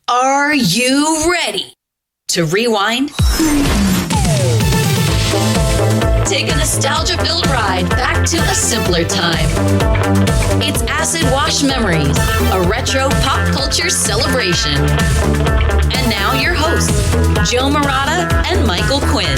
Are you ready to rewind? Take a nostalgia-filled ride back to a simpler time. It's Acid Wash Memories, a retro pop culture celebration. And now your hosts, Joe Murata and Michael Quinn.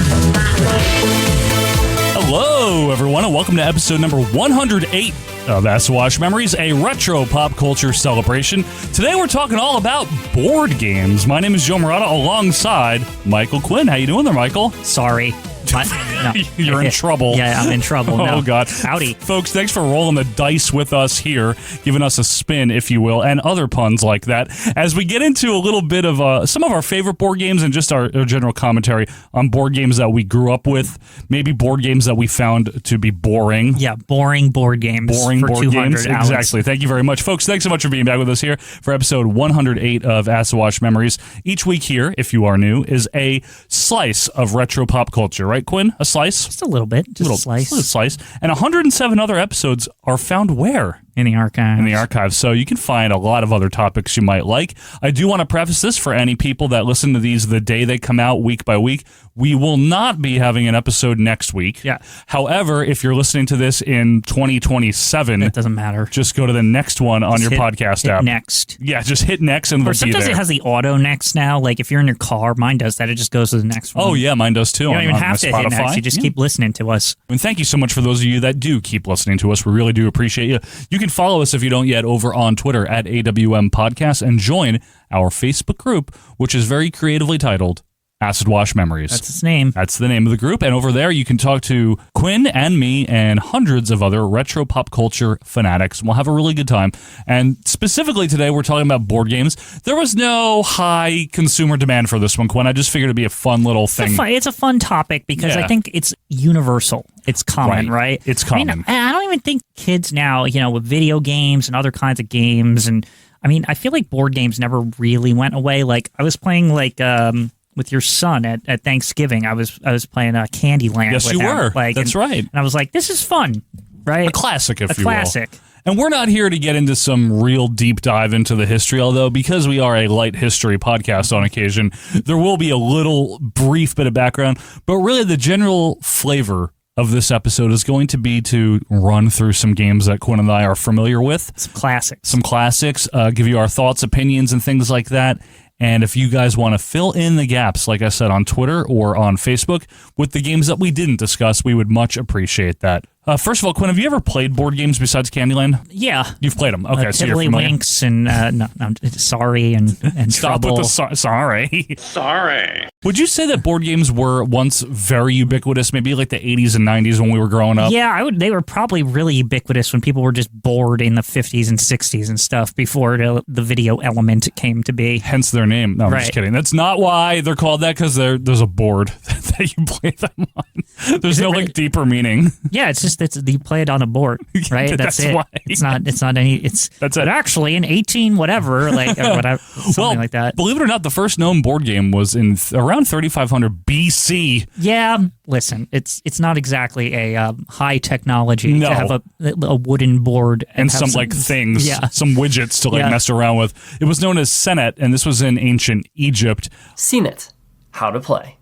Hello, everyone, and welcome to episode number 108 of Acid Wash Memories, a retro pop culture celebration. Today we're talking all about board games. My name is Joe Murata alongside Michael Quinn. How you doing there, Michael? Sorry. No. You're in trouble. Yeah, I'm in trouble. No. Oh, God. Howdy. Folks, thanks for rolling the dice with us here, giving us a spin, if you will, and other puns like that, as we get into a little bit of some of our favorite board games and just our general commentary on board games that we grew up with, maybe board games that we found to be boring. Yeah, boring board games. Boring for board 200 games. hours. Exactly. Thank you very much. Folks, thanks so much for being back with us here for episode 108 of Acid Wash Memories. Each week here, if you are new, is a slice of retro pop culture. Right, Quinn? A slice? Just a little bit. Just a slice. Little slice. And 107 other episodes are found where? In the archive. In the archive. So you can find a lot of other topics you might like. I do want to preface this for any people that listen to these the day they come out, week by week. We will not be having an episode next week. Yeah. However, if you're listening to this in 2027, it doesn't matter. Just go to the next one on your podcast app. Next. Yeah, just hit next and Or it'll be sometimes there. it has the auto next now. Like if you're in your car, mine does that. It just goes to the next one. Oh, yeah, mine does too. You don't even on have to my hit Spotify. next. You just keep listening to us. And thank you so much for those of you that do keep listening to us. We really do appreciate you. You can follow us if you don't yet over on Twitter at AWM Podcast and join our Facebook group, which is very creatively titled Acid Wash Memories. That's its name. That's the name of the group. And over there, you can talk to Quinn and me and hundreds of other retro pop culture fanatics. We'll have a really good time. And specifically today, we're talking about board games. There was no high consumer demand for this one, Quinn. I just figured it'd be a fun little thing. It's a fun topic because I think it's universal. It's common, right? It's common. I mean, I don't even think kids now, with video games and other kinds of games. And I mean, I feel like board games never really went away. Like I was playing with your son at Thanksgiving. I was playing Candyland. Yes, with you him. were. That's right. And I was like, this is fun, right? A classic, if you will. A classic. And we're not here to get into some real deep dive into the history, although because we are a light history podcast on occasion, there will be a little brief bit of background. But really, the general flavor of this episode is going to be to run through some games that Quinn and I are familiar with. Some classics. Give you our thoughts, opinions, and things like that. And if you guys want to fill in the gaps, like I said, on Twitter or on Facebook, with the games that we didn't discuss, we would much appreciate that. First of all, Quinn, have you ever played board games besides Candyland? Yeah. You've played them. Okay, so you're familiar. Tiddlywinks and Sorry and Stop Trouble. with the sorry. Sorry. Would you say that board games were once very ubiquitous, maybe like the 80s and 90s when we were growing up? Yeah, they were probably really ubiquitous when people were just bored in the 50s and 60s and stuff before the video element came to be. Hence their name. No, I'm just kidding. That's not why they're called that, because there's a board that you play them on. There's no like deeper meaning. Yeah, it's just you play it on a board, right? That's it. why. It's not any. That's it. But actually, in 18 whatever, like or whatever, something like that. Believe it or not, the first known board game was in around 3500 BC. Yeah, listen, it's not exactly a high technology No. to have a wooden board And have some like things, some widgets to Yeah. mess around with. It was known as Senet, and this was in ancient Egypt. Senet. How to play.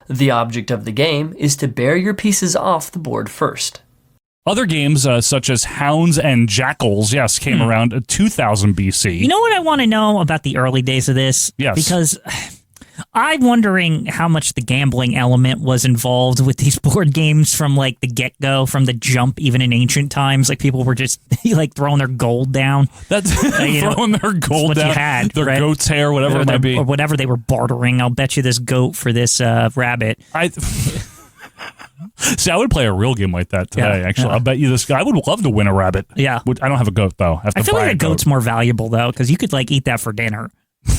The object of the game is to bear your pieces off the board first. Other games, such as Hounds and Jackals, came around 2000 BC. You know what I want to know about the early days of this? Yes. Because I'm wondering how much the gambling element was involved with these board games from like the get-go, from the jump, even in ancient times. Like people were just like throwing their gold down. That's throwing their gold what down, you had, their right? goat's hair, whatever it might be. Or whatever they were bartering. I'll bet you this goat for this rabbit. See, I would play a real game like that today, actually. I'll bet you this guy. I would love to win a rabbit. Yeah. I don't have a goat, though. I feel like a goat's more valuable, though, because you could like eat that for dinner.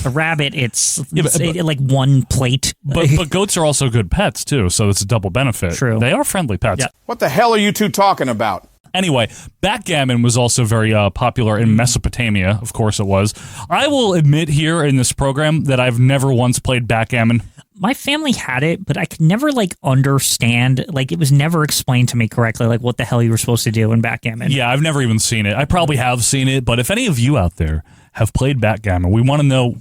A rabbit, it's like one plate. But goats are also good pets, too, so it's a double benefit. True. They are friendly pets. Yeah. What the hell are you two talking about? Anyway, backgammon was also very popular in Mesopotamia. Of course it was. I will admit here in this program that I've never once played backgammon. My family had it, but I could never understand. It was never explained to me correctly, what the hell you were supposed to do in backgammon. Yeah, I've never even seen it. I probably have seen it, but if any of you out there have played backgammon, we want to know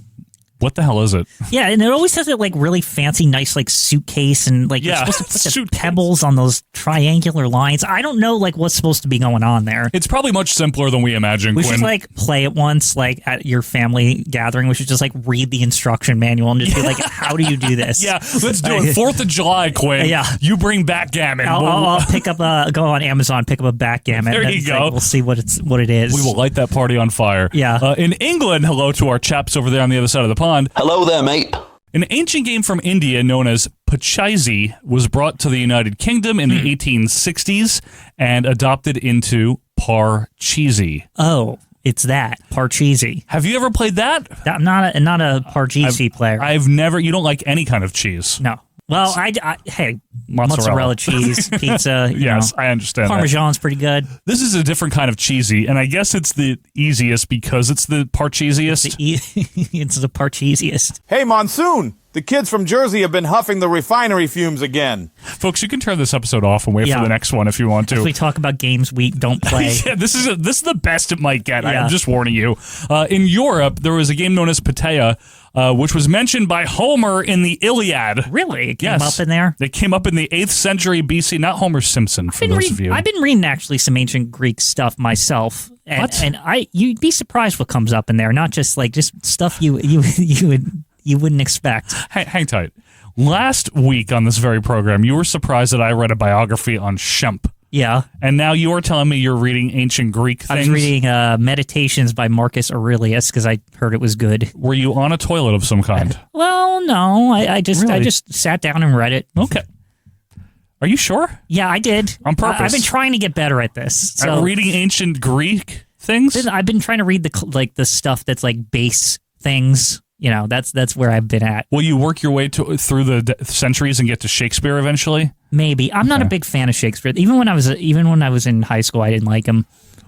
What the hell is it? Yeah, and it always has that like really fancy, nice like suitcase, and like Yeah, you're supposed to put the suitcase. pebbles on those triangular lines. I don't know like what's supposed to be going on there. It's probably much simpler than we imagine, We Quinn. should like play it once, like at your family gathering. We should just like read the instruction manual and just be like, "How do you do this?" yeah, let's do it. 4th of July, Quinn. Yeah. You bring backgammon. I'll pick up go on Amazon, pick up a backgammon. There and you it's go. like, we'll see what it is. We will light that party on fire. Yeah. In England, hello to our chaps over there on the other side of the pond. Hello there, mate. An ancient game from India known as Pachisi was brought to the United Kingdom in the 1860s and adopted into Parcheesi. Oh, it's that Parcheesi. Have you ever played that? I'm not a Parcheesi player. I've never. You don't like any kind of cheese. No. Well, hey, Mozzarella. cheese, pizza. Yes, I understand that. Parmesan's pretty good. This is a different kind of cheesy, and I guess it's the easiest because it's the Parcheesiest. It's the Parcheesiest. Hey, Monsoon! The kids from Jersey have been huffing the refinery fumes again. Folks, you can turn this episode off and wait Yeah. for the next one if you want to. If we talk about games we don't play. Yeah, this is the best it might get. Yeah. I'm just warning you. In Europe, there was a game known as Patea, which was mentioned by Homer in the Iliad. Really? It came Yes. up in there? It came up in the 8th century BC, not Homer Simpson, for those of you. I've been reading actually some ancient Greek stuff myself. And, What? And you'd be surprised what comes up in there. Not just like just stuff you wouldn't expect. Hang tight. Last week on this very program, you were surprised that I read a biography on Shemp. Yeah. And now you are telling me you're reading ancient Greek things? I was reading Meditations by Marcus Aurelius because I heard it was good. Were you on a toilet of some kind? Well, no, I Really? just sat down and read it. Okay. Are you sure? Yeah, I did. On purpose? I've been trying to get better at this. At So reading ancient Greek things? I've been trying to read the stuff that's like base things. You know, that's where I've been at. Will you work your way through the centuries and get to Shakespeare eventually? Maybe. I'm not a big fan of Shakespeare. Even when I was in high school, I didn't like him.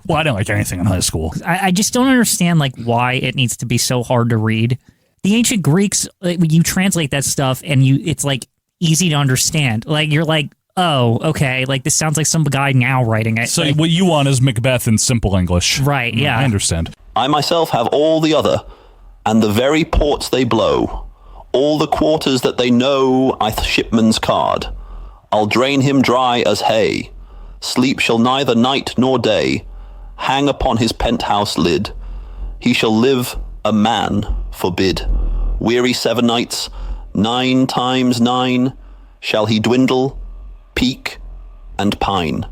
Well, I didn't like anything in high school. I just don't understand like why it needs to be so hard to read. The ancient Greeks, you translate that stuff and it's like easy to understand. Like you're like, oh, okay, like this sounds like some guy now writing it. So like, what you want is Macbeth in simple English. Right, yeah. I understand. I myself have all the other, and the very ports they blow, all the quarters that they know I shipman's card. I'll drain him dry as hay. Sleep shall neither night nor day hang upon his penthouse lid. He shall live a man forbid. Weary 7 nights, 9 times 9, shall he dwindle, peak, and pine.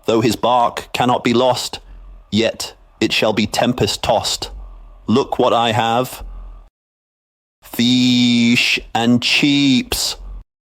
Though his bark cannot be lost, yet it shall be tempest tossed. Look what I have. Fish and chips.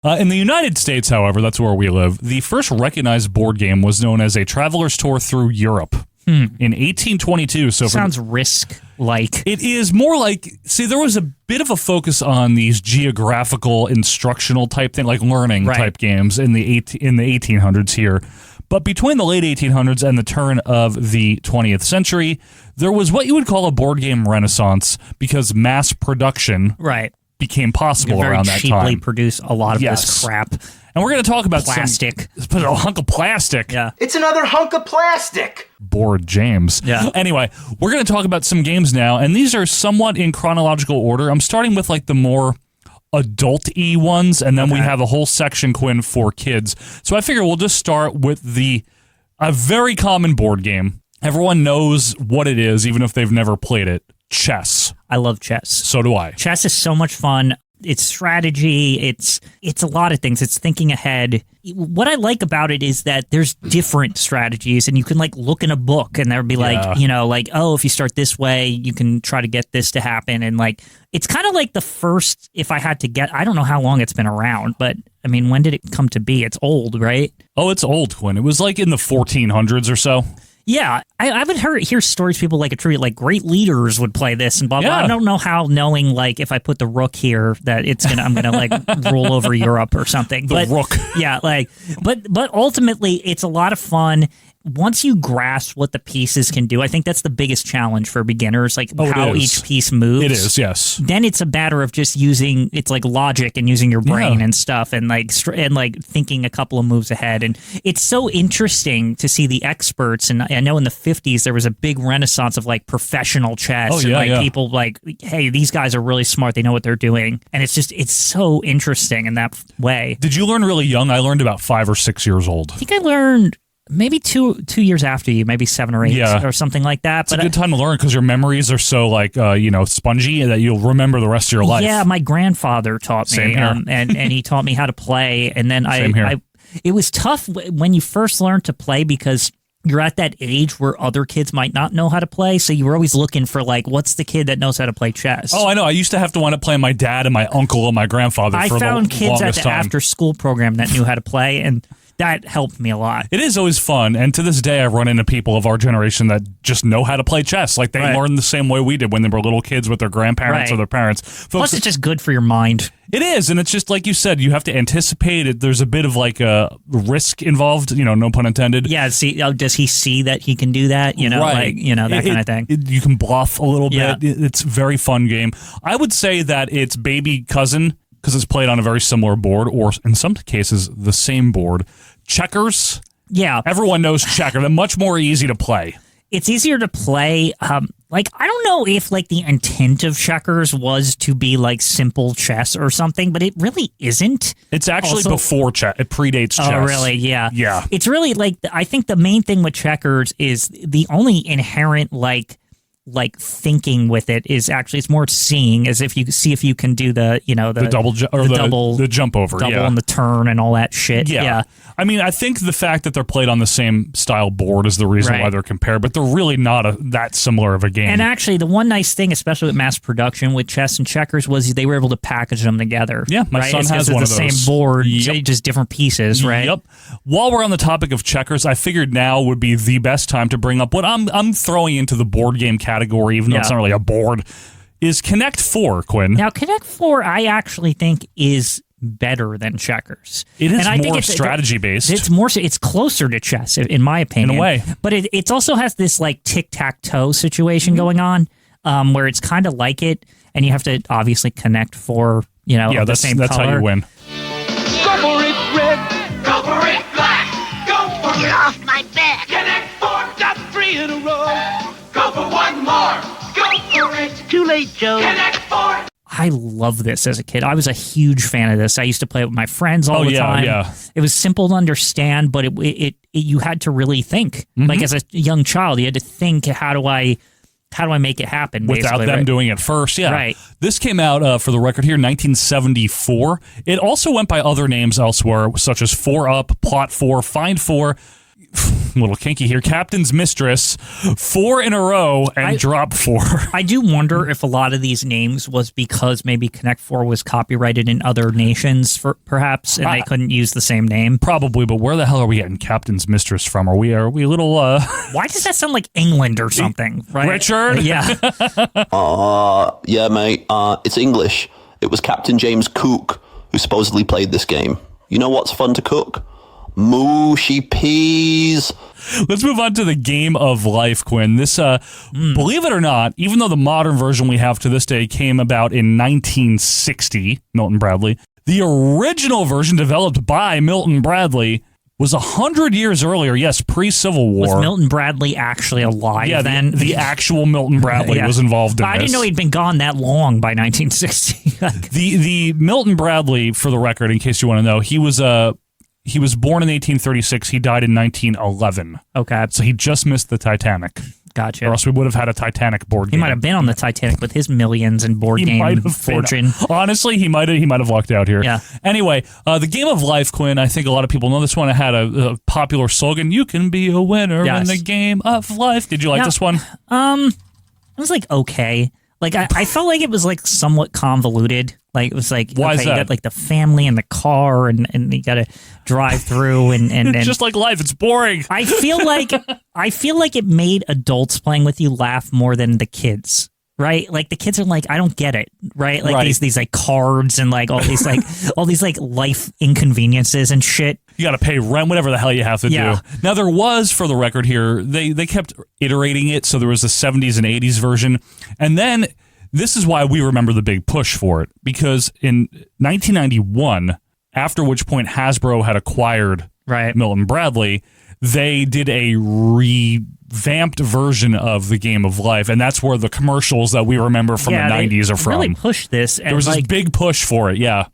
In the United States, however, that's where we live, the first recognized board game was known as A Traveler's Tour Through Europe in 1822. So sounds Risk-like. It is more like, see, there was a bit of a focus on these geographical, instructional type thing, like learning Right. type games in the 1800s here. But between the late 1800s and the turn of the 20th century, there was what you would call a board game renaissance because mass production Right. became You possible can very around that cheaply time. produce a lot of Yes. this crap. And we're going to talk about Plastic. Put a hunk of plastic. Yeah. It's another hunk of plastic. Bored James. Yeah. Anyway, we're going to talk about some games now, and these are somewhat in chronological order. I'm starting with like the more adult-y ones, and then we have a whole section, Quinn, for kids. So I figure we'll just start with a very common board game. Everyone knows what it is, even if they've never played it. Chess. I love chess. So do I. Chess is so much fun. It's strategy. It's a lot of things. It's thinking ahead. What I like about it is that there's different strategies, and you can like look in a book, and there'll be like, you know, like, oh, if you start this way, you can try to get this to happen, and like it's kind of like the first. If I had to get, I don't know how long it's been around, but I mean, when did it come to be? It's old, right? Oh, it's old, Quinn. It was like in the 1400s or so. Yeah, I would hear stories people like attribute like great leaders would play this and blah blah. Yeah. I don't know how knowing like if I put the rook here that I'm gonna like rule over Europe or something. The rook. Yeah, like but ultimately it's a lot of fun once you grasp what the pieces can do, I think that's the biggest challenge for beginners, like how each piece moves. It is, yes. Then it's a matter of just using, it's like logic and using your brain and stuff, and like thinking a couple of moves ahead. And it's so interesting to see the experts. And I know in the 50s there was a big renaissance of like professional chess and people like, hey, these guys are really smart. They know what they're doing. And it's so interesting in that way. Did you learn really young? I learned about 5 or 6 years old. I think I learned maybe two years after you, maybe 7 or 8 or something like that. It's a good time to learn because your memories are so like spongy that you'll remember the rest of your life. Yeah, my grandfather taught me, Same here. and he taught me how to play. And then Same here. it was tough when you first learned to play because you're at that age where other kids might not know how to play, so you were always looking for like, what's the kid that knows how to play chess? Oh, I know. I used to have to wind up playing my dad and my uncle and my grandfather. I for found the kids at longest the time. after school program that knew how to play, and that helped me a lot. It is always fun, and to this day, I run into people of our generation that just know how to play chess. Like they learned the same way we did when they were little kids with their grandparents or their parents. Plus, it's just good for your mind. It is, and it's just like you said, you have to anticipate it. There's a bit of like a risk involved, no pun intended. Yeah, see, does he see that he can do that? Right. That kind of thing. You can bluff a little Yeah. bit. It's a very fun game. I would say that it's baby cousin, because it's played on a very similar board, or in some cases, the same board. Checkers. Yeah. Everyone knows checker. They're much more easy to play. It's easier to play. I don't know if like the intent of checkers was to be like simple chess or something, but it really isn't. It's actually before chess. It predates chess. Oh, really? Yeah. Yeah. It's really like, I think the main thing with checkers is the only inherent like thinking with it is actually it's more seeing, as if you see if you can do the double the jump over, and the turn and all that shit. Yeah. I mean, I think the fact that they're played on the same style board is the reason why they're compared, but they're really not that similar of a game. And actually, the one nice thing, especially with mass production with chess and checkers, was they were able to package them together. Yeah, my son has one of those. The same board, just different pieces, right? Yep. While we're on the topic of checkers, I figured now would be the best time to bring up what I'm throwing into the board game category, even though it's not really a board, is Connect 4, Quinn. Now, Connect 4, I actually think is better than checkers. It is and more strategy based. It's closer to chess, in my opinion. In a way. But it also has this like tic-tac-toe situation going on, where it's kind of like it, and you have to obviously connect 4, of the same color. That's how you win. Go for it, red. Go for it, black. Go for Get off my back. Connect 4, got 3 in a row. Go for one more. Go for it. Too late, Joe. Connect 4. I love this as a kid. I was a huge fan of this. I used to play it with my friends all the time. Yeah. It was simple to understand, but it you had to really think. Like as a young child, you had to think, how do I make it happen? Without them doing it first. Yeah. Right. This came out, for the record here, 1974. It also went by other names elsewhere, such as 4 Up, Plot 4, Find 4, a little kinky here, Captain's Mistress, 4 in a row, and Drop 4. I do wonder if a lot of these names was because maybe Connect 4 was copyrighted in other nations, perhaps, and they couldn't use the same name. Probably, but where the hell are we getting Captain's Mistress from? Are we a little... Why does that sound like England or something? Right? Richard? Yeah. Yeah, mate. It's English. It was Captain James Cook who supposedly played this game. You know what's fun to cook? Mushy peas. Let's move on to the Game of Life, Quinn. This, believe it or not, even though the modern version we have to this day came about in 1960, Milton Bradley, the original version developed by Milton Bradley was 100 years earlier, yes, pre-Civil War. Was Milton Bradley actually alive then? The actual Milton Bradley was involved in this. I didn't know he'd been gone that long by 1960. The Milton Bradley, for the record, in case you want to know, he was born in 1836. He died in 1911. Okay. So he just missed the Titanic. Gotcha. Or else we would have had a Titanic board game. He might have been on the Titanic with his millions and board game fortune. Honestly, he might have lucked out here. Yeah. Anyway, the Game of Life, Quinn, I think a lot of people know this one. It had a popular slogan, "You can be a winner in the game of life." Did you like this one? It was like okay. Like I felt like it was like somewhat convoluted. Like it was like, why is that? You got like the family and the car and you got to drive through and just like life, it's boring. I feel like it made adults playing with you laugh more than the kids. right? Like the kids are like, I don't get it, right? Like Right. these like cards and like all these like all these like life inconveniences and shit. You got to pay rent, whatever the hell you have to Yeah. do. Now, there was, for the record here, they kept iterating it. So there was the 70s and 80s version. And then this is why we remember the big push for it. Because in 1991, after which point Hasbro had acquired Right. Milton Bradley, they did a revamped version of the Game of Life. And that's where the commercials that we remember from Yeah, the they 90s are from. Really pushed this. And There was like, this big push for it, yeah.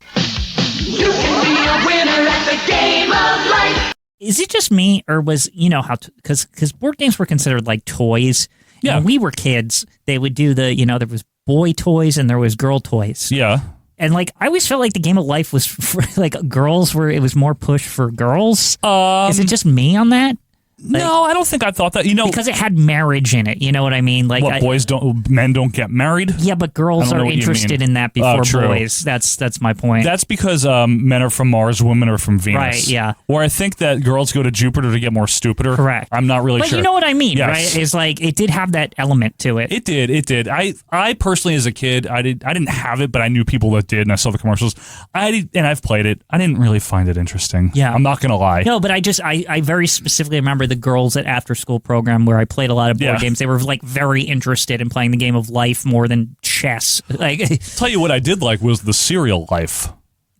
You can be a winner at the game of life. is it just me, or was, you know, how, because board games were considered like toys. Yeah. When we were kids, they would do the, you know, there was boy toys and there was girl toys. Yeah. And like, I always felt like the Game of Life was for, like girls, where it was more pushed for girls. Is it just me on that? No, I don't think I thought that. You know, Because it had marriage in it. You know what I mean? Like, what, men don't get married? yeah, but girls I don't know are what you interested mean. in that before true. boys. That's my point. That's because men are from Mars, women are from Venus. Right, yeah. Or I think that girls go to Jupiter to get more stupider. Correct. I'm not really but sure. you know what I mean, Yes. right? It's like it did have that element to it. It did. I personally, as a kid, I didn't have it, but I knew people that did, and I saw the commercials. And I've played it. I didn't really find it interesting. Yeah. I'm not gonna lie. No, but I very specifically remember the girls at after school program where I played a lot of board Yeah. games. They were like very interested in playing the Game of Life more than chess. Like Tell you what I did like was the cereal Life.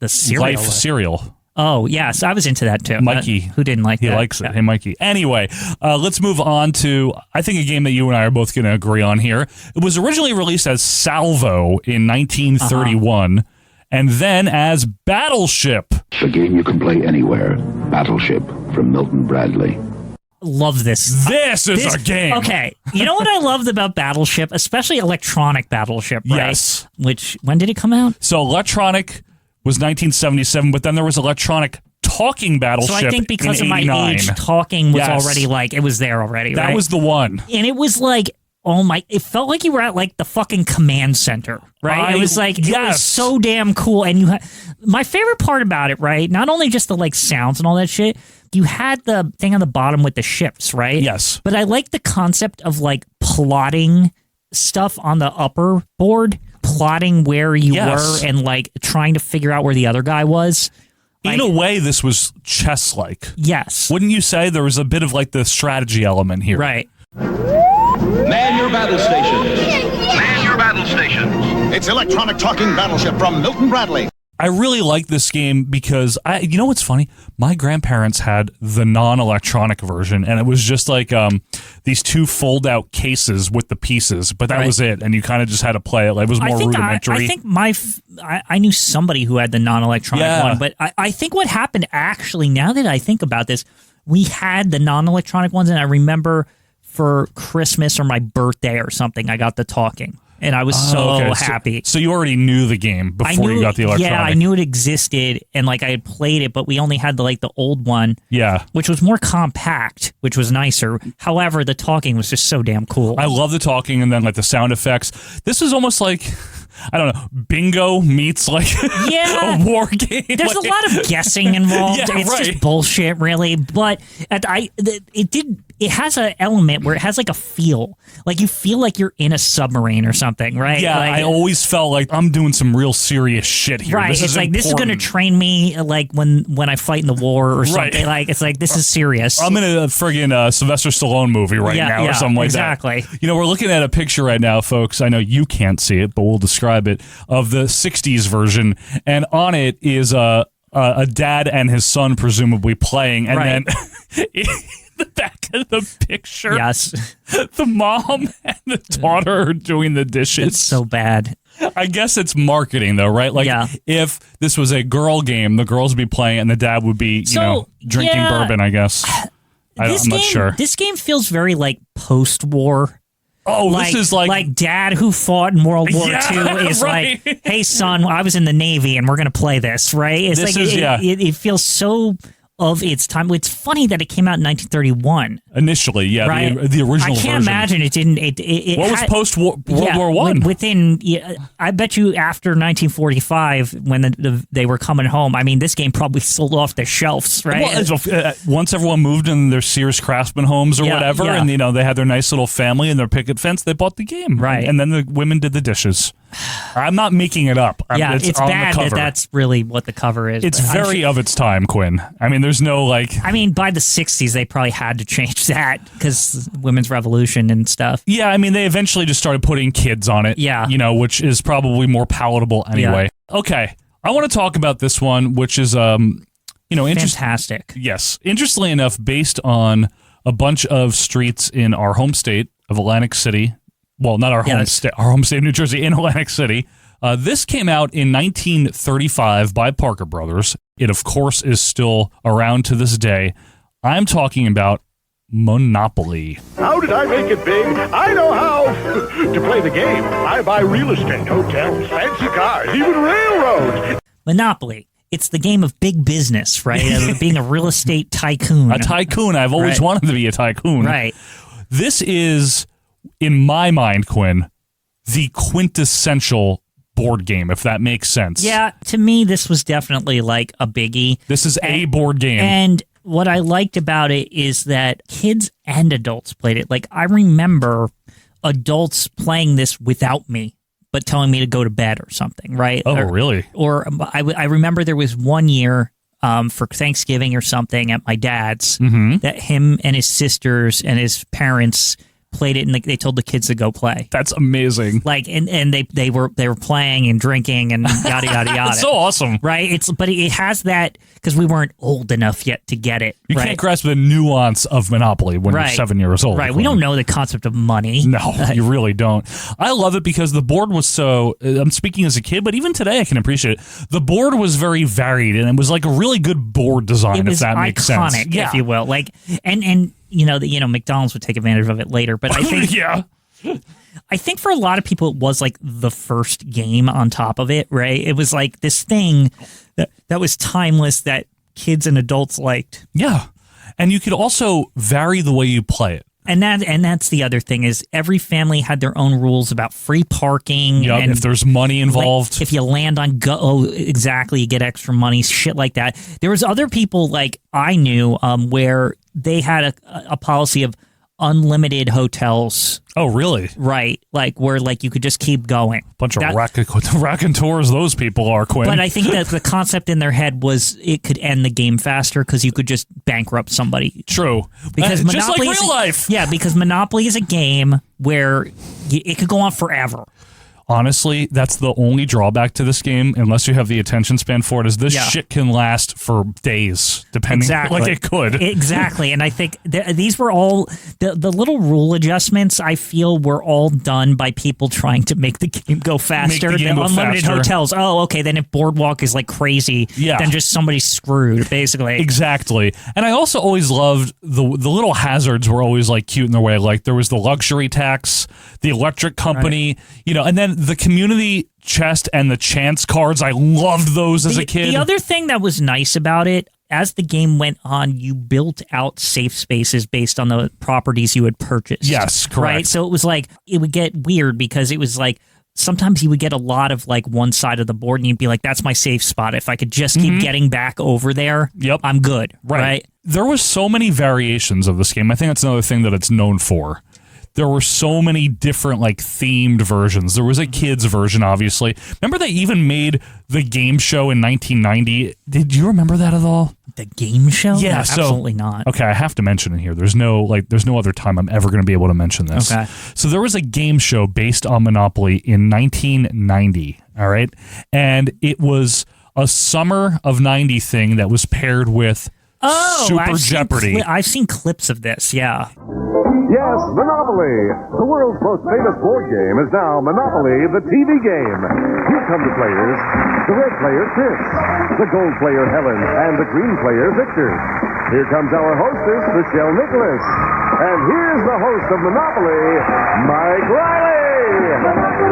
the cereal. Life cereal. Oh yeah, so I was into that too. Mikey. Who didn't like He that? likes it. Yeah. Hey, Mikey. Anyway, let's move on to, I think, a game that you and I are both going to agree on here. It was originally released as Salvo in 1931, and then as Battleship. The game you can play anywhere. Battleship from Milton Bradley. Love this. This is a game. Okay, you know what I loved about Battleship, especially electronic Battleship, right? Yes. Which, when did it come out? So electronic was 1977, but then there was electronic talking Battleship. So I think because in of my 89. age, talking was Yes. already like, it was there already, That right? was the one. And it was like, oh my, it felt like you were at like the fucking command center, right? It was like, it was yes. so damn cool. And you had, my favorite part about it, right? Not only just the like sounds and all that shit, you had the thing on the bottom with the ships, right? Yes. But I like the concept of like plotting stuff on the upper board, plotting where you Yes. were and like trying to figure out where the other guy was. In a way, this was chess-like. Yes. Wouldn't you say there was a bit of like the strategy element here? Right. Man your battle stations. Man your battle stations. It's electronic talking battleship from Milton Bradley. I really like this game because you know what's funny? My grandparents had the non-electronic version, and it was just like these two fold-out cases with the pieces, but that Right. was it. And you kind of just had to play it. Like, it was more rudimentary. I think I knew somebody who had the non-electronic Yeah. one, but I think what happened actually, now that I think about this, we had the non-electronic ones, and I remember for Christmas or my birthday or something, I got the talking, and I was Okay, happy. So you already knew the game before you got the electronic. Yeah, I knew it existed, and like I had played it, but we only had the old one. Yeah. Which was more compact, which was nicer. However, the talking was just so damn cool. I love the talking and then like the sound effects. This is almost like, I don't know, bingo meets like Yeah. a war game. There's Like- a lot of guessing involved. Yeah, It's right. just bullshit, really. But it has an element where it has like a feel, like you feel like you're in a submarine or something, right? Yeah, like, I always felt like I'm doing some real serious shit here. right. It's like this is going to important. train me, like when I fight in the war or Right. something. Like it's like this is serious. I'm in a friggin' Sylvester Stallone movie right Yeah, now or yeah, something like exactly. that. You know, we're looking at a picture right now, folks. I know you can't see it, but we'll describe it, of the 60s version. And on it is a dad and his son presumably playing. And Right. then in the back of the picture, Yes, the mom and the daughter are doing the dishes. it's so bad. I guess it's marketing, though, right? Like, Yeah. if this was a girl game, the girls would be playing and the dad would be, drinking yeah. bourbon, I guess. I'm not sure. This game feels very like post-war. Oh, Like, this is like dad who fought in World War Yeah, II is right. like, hey son, I was in the Navy and we're gonna play this, right? It's This like is- yeah. it feels so of its time. It's funny that it came out in 1931. Initially, yeah, Right. the original I can't version. imagine it didn't. It What was had- post World War One? Within, I bet you after 1945, when they were coming home. I mean, this game probably sold off the shelves, right? Well, once everyone moved in their Sears Craftsman homes or Yeah, whatever, yeah. and they had their nice little family and their picket fence, they bought the game, Right. And then the women did the dishes. I'm not making it up. It's on bad the cover. that's really what the cover is. It's but I'm very sure- of its time, Quinn. I mean, there's no like. I mean, by the 60s, they probably had to change that because women's revolution and stuff. Yeah, I mean, they eventually just started putting kids on it. Yeah. Which is probably more palatable anyway. Okay, I want to talk about this one, which is interesting. Fantastic. Yes, interestingly enough, based on a bunch of streets in our home state of Atlantic City. Well, not our home state, our home state of New Jersey, in Atlantic City. This came out in 1935 by Parker Brothers. It, of course, is still around to this day. I'm talking about Monopoly. How did I make it big? I know how. To play the game, I buy real estate, hotels, fancy cars, even railroads. Monopoly. It's the game of big business, right? Of being a real estate tycoon. A tycoon. I've always Right. wanted to be a tycoon. Right. This is, in my mind, Quinn, the quintessential board game, if that makes sense. Yeah, to me, this was definitely like a biggie. This is a board game. And what I liked about it is that kids and adults played it. Like, I remember adults playing this without me, but telling me to go to bed or something, right? Oh, really? Or I remember there was one year for Thanksgiving or something at my dad's that him and his sisters and his parents played it, and they told the kids to go play. That's amazing. Like, and they were playing and drinking and yada yada yada. It's so awesome, right? But it has that because we weren't old enough yet to get it. You right? can't grasp the nuance of Monopoly when you're 7 years old. Right. Quinn. We don't know the concept of money. No, you really don't. I love it because the board was so, I'm speaking as a kid, but even today I can appreciate it. The board was very varied and it was like a really good board design, It was if that makes sense. iconic, if you will. Like, and McDonald's would take advantage of it later, but I think yeah. I think for a lot of people, it was like the first game on top of it, right? It was like this thing that was timeless that kids and adults liked. Yeah. And you could also vary the way you play it. And that's the other thing is every family had their own rules about free parking. Yeah, and if there's money involved. if you land on exactly, you get extra money, shit like that. There was other people like I knew where they had a policy of unlimited hotels. Oh, really? Right. Like where like you could just keep going. Bunch of raconteurs those people are, Quinn. But I think that the concept in their head was it could end the game faster because you could just bankrupt somebody. True. Because just Monopoly like real life. Yeah, because Monopoly is a game where it could go on forever. Honestly, that's the only drawback to this game, unless you have the attention span for it, is this shit can last for days, depending. Exactly. Like it could. Exactly. And I think these were all, the little rule adjustments, I feel, were all done by people trying to make the game go faster. Make the game go unlimited faster. hotels. Oh, okay. Then if Boardwalk is like crazy, then just somebody's screwed, basically. Exactly. And I also always loved the little hazards were always like cute in their way. Like there was the luxury tax, the electric company, and then the community chest and the chance cards. I loved those as a kid. The other thing that was nice about it, as the game went on, you built out safe spaces based on the properties you had purchased. Yes, correct. Right? So it was like, it would get weird because it was like, sometimes you would get a lot of like one side of the board and you'd be like, that's my safe spot. If I could just keep getting back over there, I'm good. Right? There was so many variations of this game. I think that's another thing that it's known for. There were so many different like themed versions. There was a kids version, obviously. Remember they even made the game show in 1990. Did you remember that at all? The game show? Yeah, No, so, absolutely not. Okay, I have to mention it here. There's no other time I'm ever going to be able to mention this. Okay. So there was a game show based on Monopoly in 1990, all right? And it was a summer of 90 thing that was paired with Super Jeopardy. I've seen clips of this, yeah. Yes, Monopoly. The world's most famous board game is now Monopoly, the TV game. Here come the players. The red player, Chris. The gold player, Helen. And the green player, Victor. Here comes our hostess, Michelle Nicholas. And here's the host of Monopoly, Mike Riley.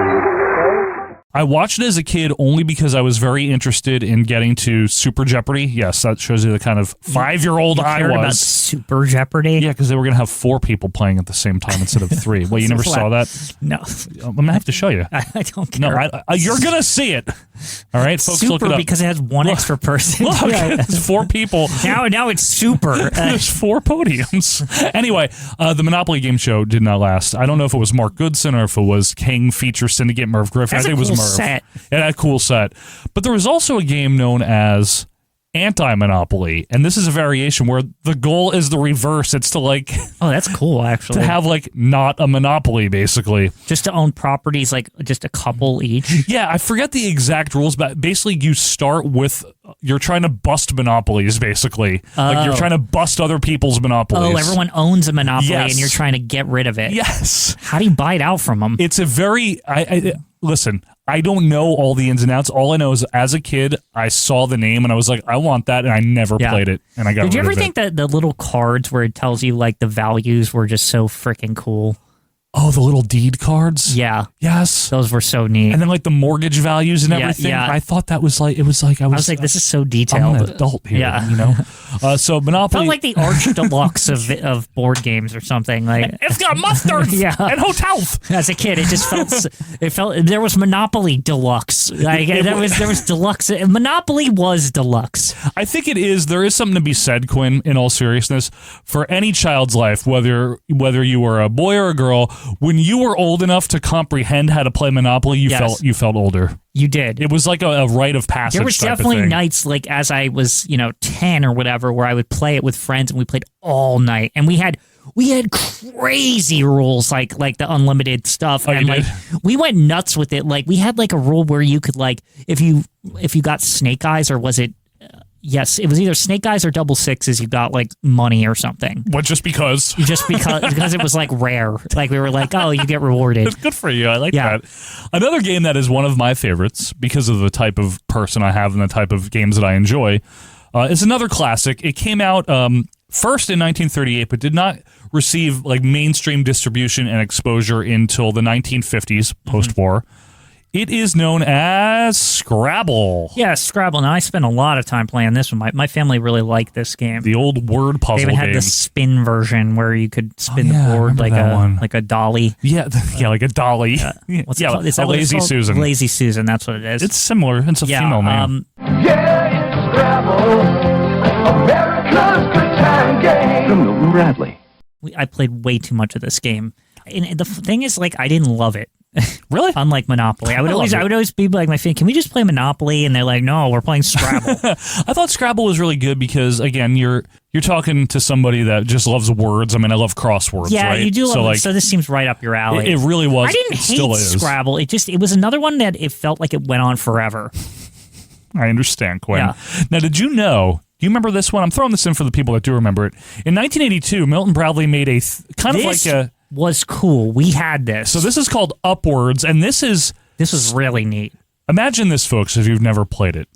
I watched it as a kid only because I was very interested in getting to Super Jeopardy. Yes, that shows you the kind of 5-year-old I cared was. about Super Jeopardy? Yeah, because they were going to have 4 people playing at the same time instead of 3. Well, you never saw that? No. I'm going to have to show you. I don't care. No, you're going to see it. All right, folks, Super look it up. because it has one extra person. Look, it's 4 people. Now it's super. There's 4 podiums. Anyway, the Monopoly game show did not last. I don't know if it was Mark Goodson or if it was King Feature Syndicate Merv Griffin. That's I think it was cool Merv. Set. It had a cool set. But there was also a game known as Anti-Monopoly, and this is a variation where the goal is the reverse. It's to like oh, that's cool actually. To have like not a monopoly, basically. Just to own properties, like just a couple each. Yeah, I forget the exact rules, but basically you start with you're trying to bust monopolies, basically. Like you're trying to bust other people's monopolies. Oh, everyone owns a monopoly Yes. and you're trying to get rid of it. Yes. How do you buy it out from them? It's a very listen, I don't know all the ins and outs. All I know is as a kid, I saw the name and I was like, I want that, and I never played it, and I got rid of it. Did you ever think that the little cards where it tells you like the values were just so freaking cool? Oh, the little deed cards? Yeah. Yes. Those were so neat. And then like the mortgage values and Yeah, everything. yeah. I thought that was like, I was like, this is so detailed. I'm an adult here, Yeah. you know? So Monopoly. Felt like the Arch Deluxe of board games or something. Like it's got mustard and hotels. As a kid, it just felt there was Monopoly Deluxe. Like there was Deluxe. Monopoly was Deluxe. I think it is. There is something to be said, Quinn, in all seriousness, for any child's life, whether you were a boy or a girl, when you were old enough to comprehend how to play Monopoly, you felt older. You did. It was like a rite of passage. There was type definitely of thing. nights, like as I was, 10 or whatever, where I would play it with friends and we played all night. And we had crazy rules like the unlimited stuff. Oh, and you like did? we went nuts with it. Like we had like a rule where you could like if you got snake eyes, or was it yes, it was either snake eyes or double sixes, you got like money or something. What, just because? Just because it was like rare. Like we were like, oh, you get rewarded. Good for you. I like that. Another game that is one of my favorites because of the type of person I have and the type of games that I enjoy is another classic. It came out first in 1938, but did not receive like mainstream distribution and exposure until the 1950s, post-war. It is known as Scrabble. Yeah, Scrabble. Now, I spent a lot of time playing this one. My family really liked this game. The old word puzzle game. They even had game. the spin version where you could spin the board like a dolly. Yeah, like a dolly. What's it called? Is that a what it's lazy called? Susan. Lazy Susan, that's what it is. It's similar. It's a female name. Yeah, it's Scrabble, America's good time game. From Milton Bradley. I played way too much of this game. And the thing is, like, I didn't love it. Really? Unlike Monopoly. I would always be like, my family, can we just play Monopoly? And they're like, no, we're playing Scrabble. I thought Scrabble was really good because, again, you're talking to somebody that just loves words. I mean, I love crosswords, yeah, right? you do. So, So this seems right up your alley. It really was. I didn't It hate still is. Scrabble. It was another one that it felt like it went on forever. I understand, Quinn. Yeah. Now, do you remember this one? I'm throwing this in for the people that do remember it. In 1982, Milton Bradley made a was cool. We had this. So this is called Upwards, and this was really neat. Imagine this, folks, if you've never played it.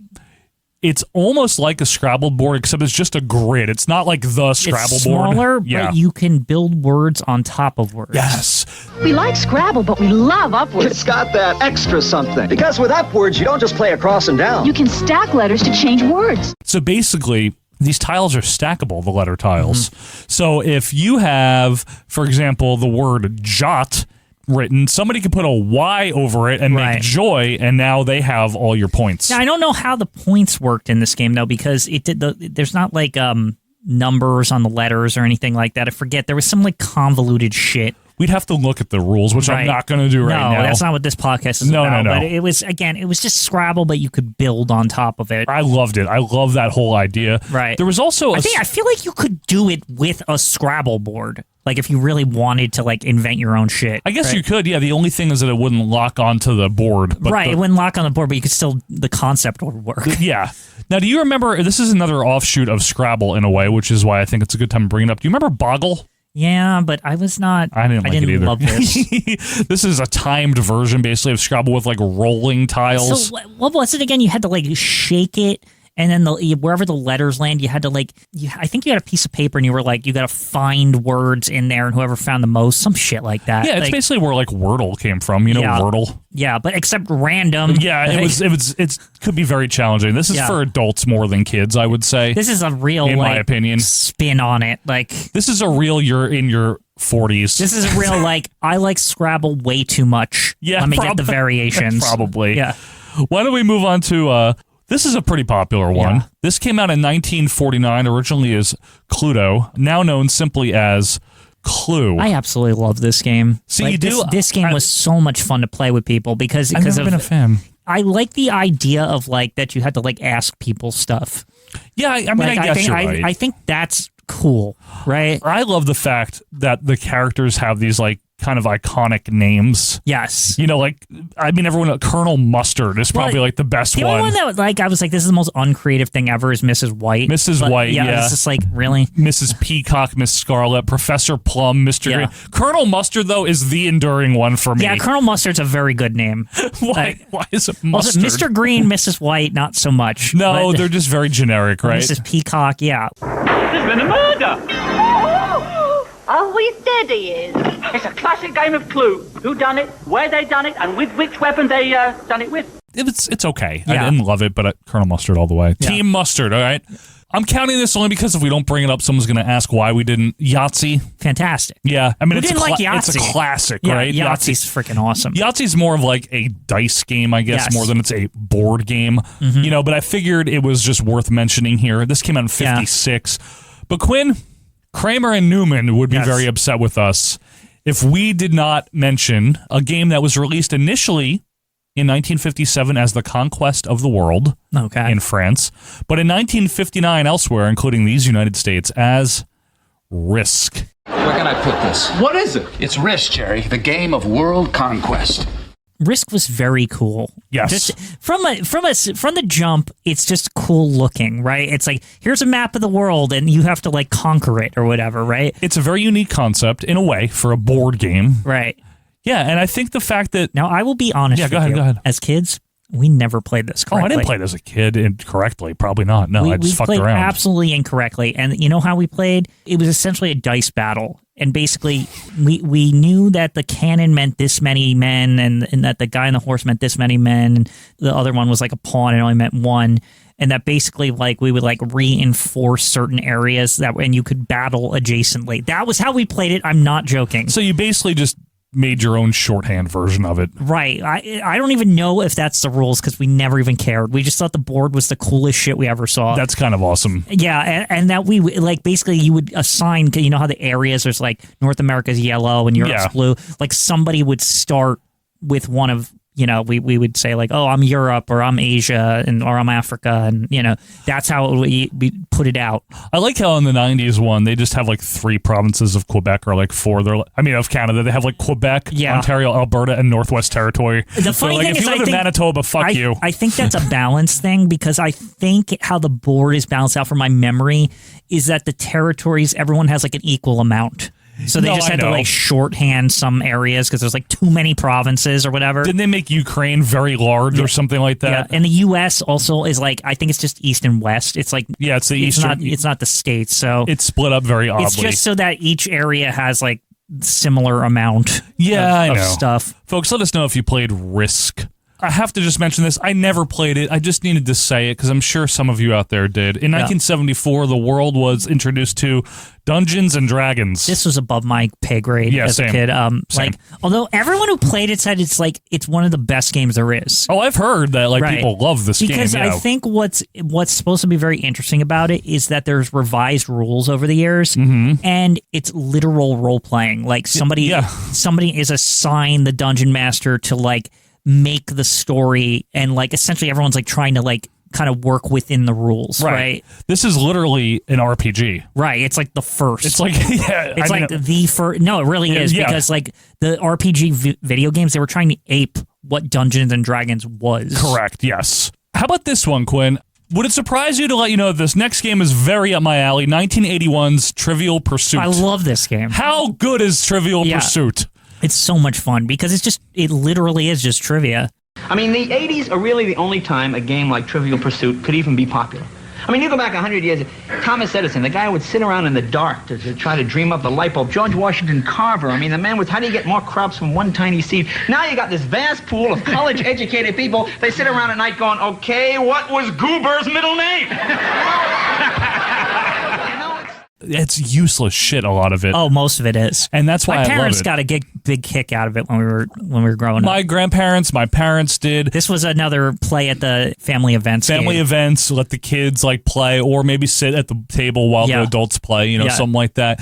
It's almost like a Scrabble board, except it's just a grid. It's not like the Scrabble it's board. Smaller, Yeah. but you can build words on top of words. Yes. We like Scrabble, but we love Upwards. It's got that extra something. Because with Upwards, you don't just play across and down. You can stack letters to change words. So basically, these tiles are stackable, the letter tiles. So if you have, for example, the word jot written, somebody could put a Y over it and make joy, and now they have all your points. Now, I don't know how the points worked in this game, though, because there's not like numbers on the letters or anything like that. I forget. There was some like convoluted shit. We'd have to look at the rules, which I'm not going to do right now. No, that's not what this podcast is about. No. But it was just Scrabble, but you could build on top of it. I loved it. I love that whole idea. Right. There was also I feel like you could do it with a Scrabble board. Like if you really wanted to like invent your own shit. I guess you could, yeah. The only thing is that it wouldn't lock onto the board. But it wouldn't lock on the board, but you could still, the concept would work. Yeah. Now, do you remember, this is another offshoot of Scrabble in a way, which is why I think it's a good time to bring it up. Do you remember Boggle? Yeah, but I was not. I didn't like it either. Love this. This is a timed version, basically, of Scrabble with like rolling tiles. So what was it again? You had to like shake it And then wherever the letters land, you had to I think you had a piece of paper and you were like, you got to find words in there and whoever found the most, some shit like that. Yeah, it's basically where like Wordle came from. You know, Wordle. Yeah, but except random. Yeah, it could be very challenging. This is for adults more than kids, I would say. This is a real, in my opinion, spin on it. Like, this is a real, you're in your 40s. This is a real, I like Scrabble way too much. Yeah, let me get the variations. Probably. Yeah. Why don't we move on to this is a pretty popular one. Yeah. This came out in 1949, originally as Cluedo, now known simply as Clue. I absolutely love this game. See, this game was so much fun to play with people because I've never been a fan. I like the idea of that you had to ask people stuff. Yeah, I mean, I guess you're right. I think that's cool, right? I love the fact that the characters have these kind of iconic names. Yes. You know, everyone, Colonel Mustard is probably the best one. The only one that I was like, this is the most uncreative thing ever is Mrs. White. Mrs. White, yeah. It's just really? Mrs. Peacock, Miss Scarlet, Professor Plum, Mr. Green. Colonel Mustard, though, is the enduring one for me. Yeah, Colonel Mustard's a very good name. Why is it Mustard? Also, Mr. Green, Mrs. White, not so much. No, they're just very generic, right? Mrs. Peacock, yeah. There's been a murder! Oh, he's dead, he is. It's a classic game of Clue. Who done it, where they done it, and with which weapon they done it with. It's okay. Yeah. I didn't love it, but Colonel Mustard all the way. Yeah. Team Mustard, all right? I'm counting this only because if we don't bring it up, someone's going to ask why we didn't. Yahtzee. Fantastic. Yeah. I mean, it's a classic, right? Yahtzee's freaking awesome. Yahtzee's more of a dice game, I guess, more than it's a board game. Mm-hmm. You know, but I figured it was just worth mentioning here. This came out in 56. Yeah. But Quinn, Kramer and Newman would be very upset with us if we did not mention a game that was released initially in 1957 as The Conquest of the World in France, but in 1959 elsewhere, including these United States, as Risk. Where can I put this? What is it? It's Risk, Jerry, the game of world conquest. Risk was very cool. Yes. Just from the jump, it's just cool looking, right? It's like, here's a map of the world and you have to conquer it or whatever, right? It's a very unique concept in a way for a board game. Right. Yeah, and I think the fact that... Now, I will be honest with you. Go ahead. As kids, we never played this correctly. Oh, I didn't play it as a kid incorrectly. Probably not. No, I just fucked around. We played absolutely incorrectly. And you know how we played? It was essentially a dice battle. And basically, we knew that the cannon meant this many men and that the guy on the horse meant this many men. And the other one was a pawn and only meant one. And that basically, we would reinforce certain areas and you could battle adjacently. That was how we played it. I'm not joking. So you basically just made your own shorthand version of it. Right. I don't even know if that's the rules because we never even cared. We just thought the board was the coolest shit we ever saw. That's kind of awesome. Yeah, and that we basically you would assign, you know how the areas, there's North America's yellow and Europe's blue. Somebody would start with one of, we would say oh, I'm Europe or I'm Asia or I'm Africa. And, that's how we put it out. I like how in the 90s one, they just have 3 provinces of Quebec or 4. Of Canada. They have Quebec, Ontario, Alberta, and Northwest Territory. The funny thing if you live in Manitoba, fuck you. I think that's a balance thing because I think how the board is balanced out from my memory is that the territories, everyone has an equal amount. So they just had to shorthand some areas because there's too many provinces or whatever. Didn't they make Ukraine very large or something like that? Yeah, and the U.S. also is I think it's just East and West. It's it's the Eastern. It's not the states. So it's split up very oddly. It's just so that each area has similar amount. of stuff. Folks, let us know if you played Risk. I have to just mention this. I never played it. I just needed to say it because I'm sure some of you out there did. In 1974, the world was introduced to Dungeons and Dragons. This was above my pay grade as a kid. Although everyone who played it said it's one of the best games there is. Oh, I've heard that people love this game. Because I think what's supposed to be very interesting about it is that there's revised rules over the years, and it's literal role playing. Somebody is assigned the dungeon master to make the story, and essentially everyone's trying to kind of work within the rules, right? This is literally an RPG. Right. It's the first. It's the first. No, it really is because the RPG video games, they were trying to ape what Dungeons and Dragons was. Correct. Yes. How about this one, Quinn? Would it surprise you to let you know that this next game is very up my alley? 1981's Trivial Pursuit. I love this game. How good is Trivial Pursuit? It's so much fun because it literally is just trivia. I mean, the 80s are really the only time a game like Trivial Pursuit could even be popular. I mean, you go back 100 years, Thomas Edison, the guy who would sit around in the dark to try to dream up the light bulb. George Washington Carver, I mean, the man was, how do you get more crops from one tiny seed? Now you got this vast pool of college-educated people. They sit around at night going, okay, what was Goober's middle name? It's useless shit, a lot of it. Oh, most of it is. And that's why my I love parents it. got a big kick out of it when we were growing up. My grandparents, my parents did. This was another play at the family events. Events, let the kids like play, or maybe sit at the table while the adults play, something like that.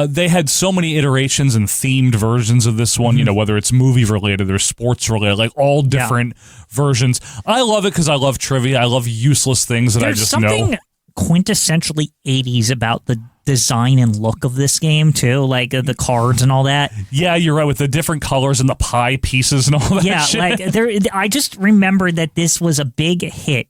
They had so many iterations and themed versions of this one, whether it's movie related or sports related, like all different versions. I love it because I love trivia. I love useless things that I just know. There's something quintessentially 80s about the design and look of this game too, like the cards and all that. Yeah, you're right, with the different colors and the pie pieces and all that. Yeah, shit. I just remember that this was a big hit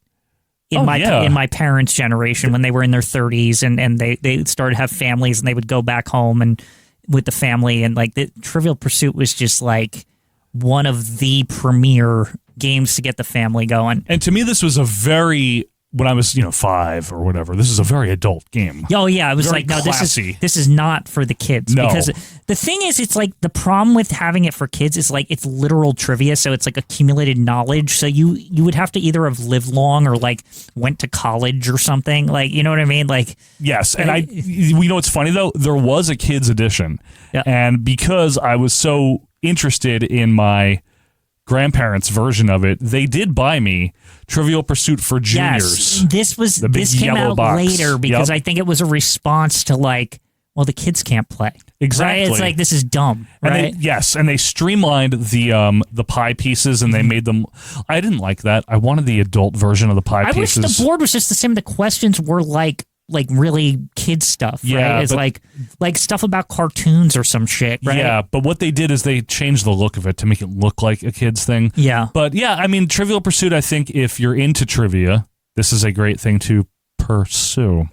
in my parents' generation when they were in their 30s and they started to have families and they would go back home and with the family, and like the Trivial Pursuit was just like one of the premier games to get the family going. And to me, this was a very, when I was 5 or whatever, this is a very adult game. Oh yeah, I was very like, no, classy. this is not for the kids. No. Because the thing is, it's like the problem with having it for kids is like it's literal trivia, so it's like accumulated knowledge. So you would have to either have lived long or like went to college or something. Like, you know what I mean? Like, yes, and what's funny though, there was a kids edition, and because I was so interested in my grandparents' version of it, they did buy me Trivial Pursuit for Juniors. Yes, this came out later because I think it was a response to like, well, the kids can't play. Exactly. Right? It's like, this is dumb, right? And they streamlined the pie pieces and they made them. I didn't like that. I wanted the adult version of the pie pieces. I wish the board was just the same. The questions were like really kid stuff, right? Yeah, it's like stuff about cartoons or some shit, right? Yeah, but what they did is they changed the look of it to make it look like a kid's thing. Yeah. But yeah, I mean, Trivial Pursuit, I think if you're into trivia, this is a great thing to pursue.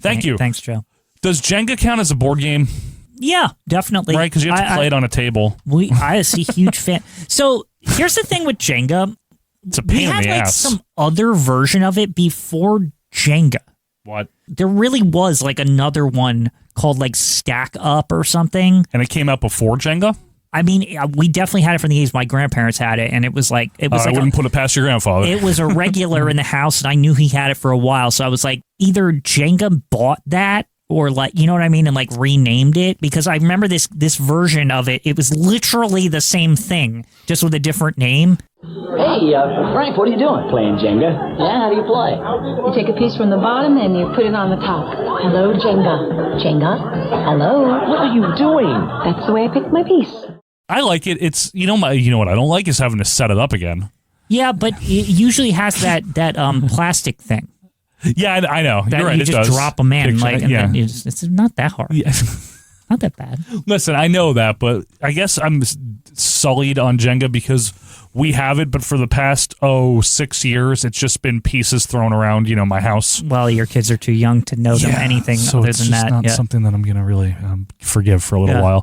Thank you. Thanks, Joe. Does Jenga count as a board game? Yeah, definitely. Right, because you have to play it on a table. I was a huge fan. So here's the thing with Jenga. It's a pain in the ass. Some other version of it before Jenga. What? There really was like another one called like Stack Up or something. And it came out before Jenga? I mean, we definitely had it from the 80s. My grandparents had it, and it was like I wouldn't put it past your grandfather. It was a regular in the house, and I knew he had it for a while. So I was like, either Jenga bought that, or like, you know what I mean, and like renamed it, because I remember this version of it. It was literally the same thing, just with a different name. Hey, Frank, what are you doing? Playing Jenga. Yeah, how do you play? You take a piece from the bottom and you put it on the top. Hello, Jenga. Jenga. Hello. What are you doing? That's the way I picked my piece. I like it. It's you know what I don't like is having to set it up again. Yeah, but it usually has that plastic thing. Yeah, I know. That you're right. you just drop them in, and it's not that hard. Yeah. Not that bad. Listen, I know that, but I guess I'm sullied on Jenga because we have it, but for the past 6 years, it's just been pieces thrown around, my house. Well, your kids are too young to know them anything so other it's than just that. Not something that I'm going to really forgive for a little while.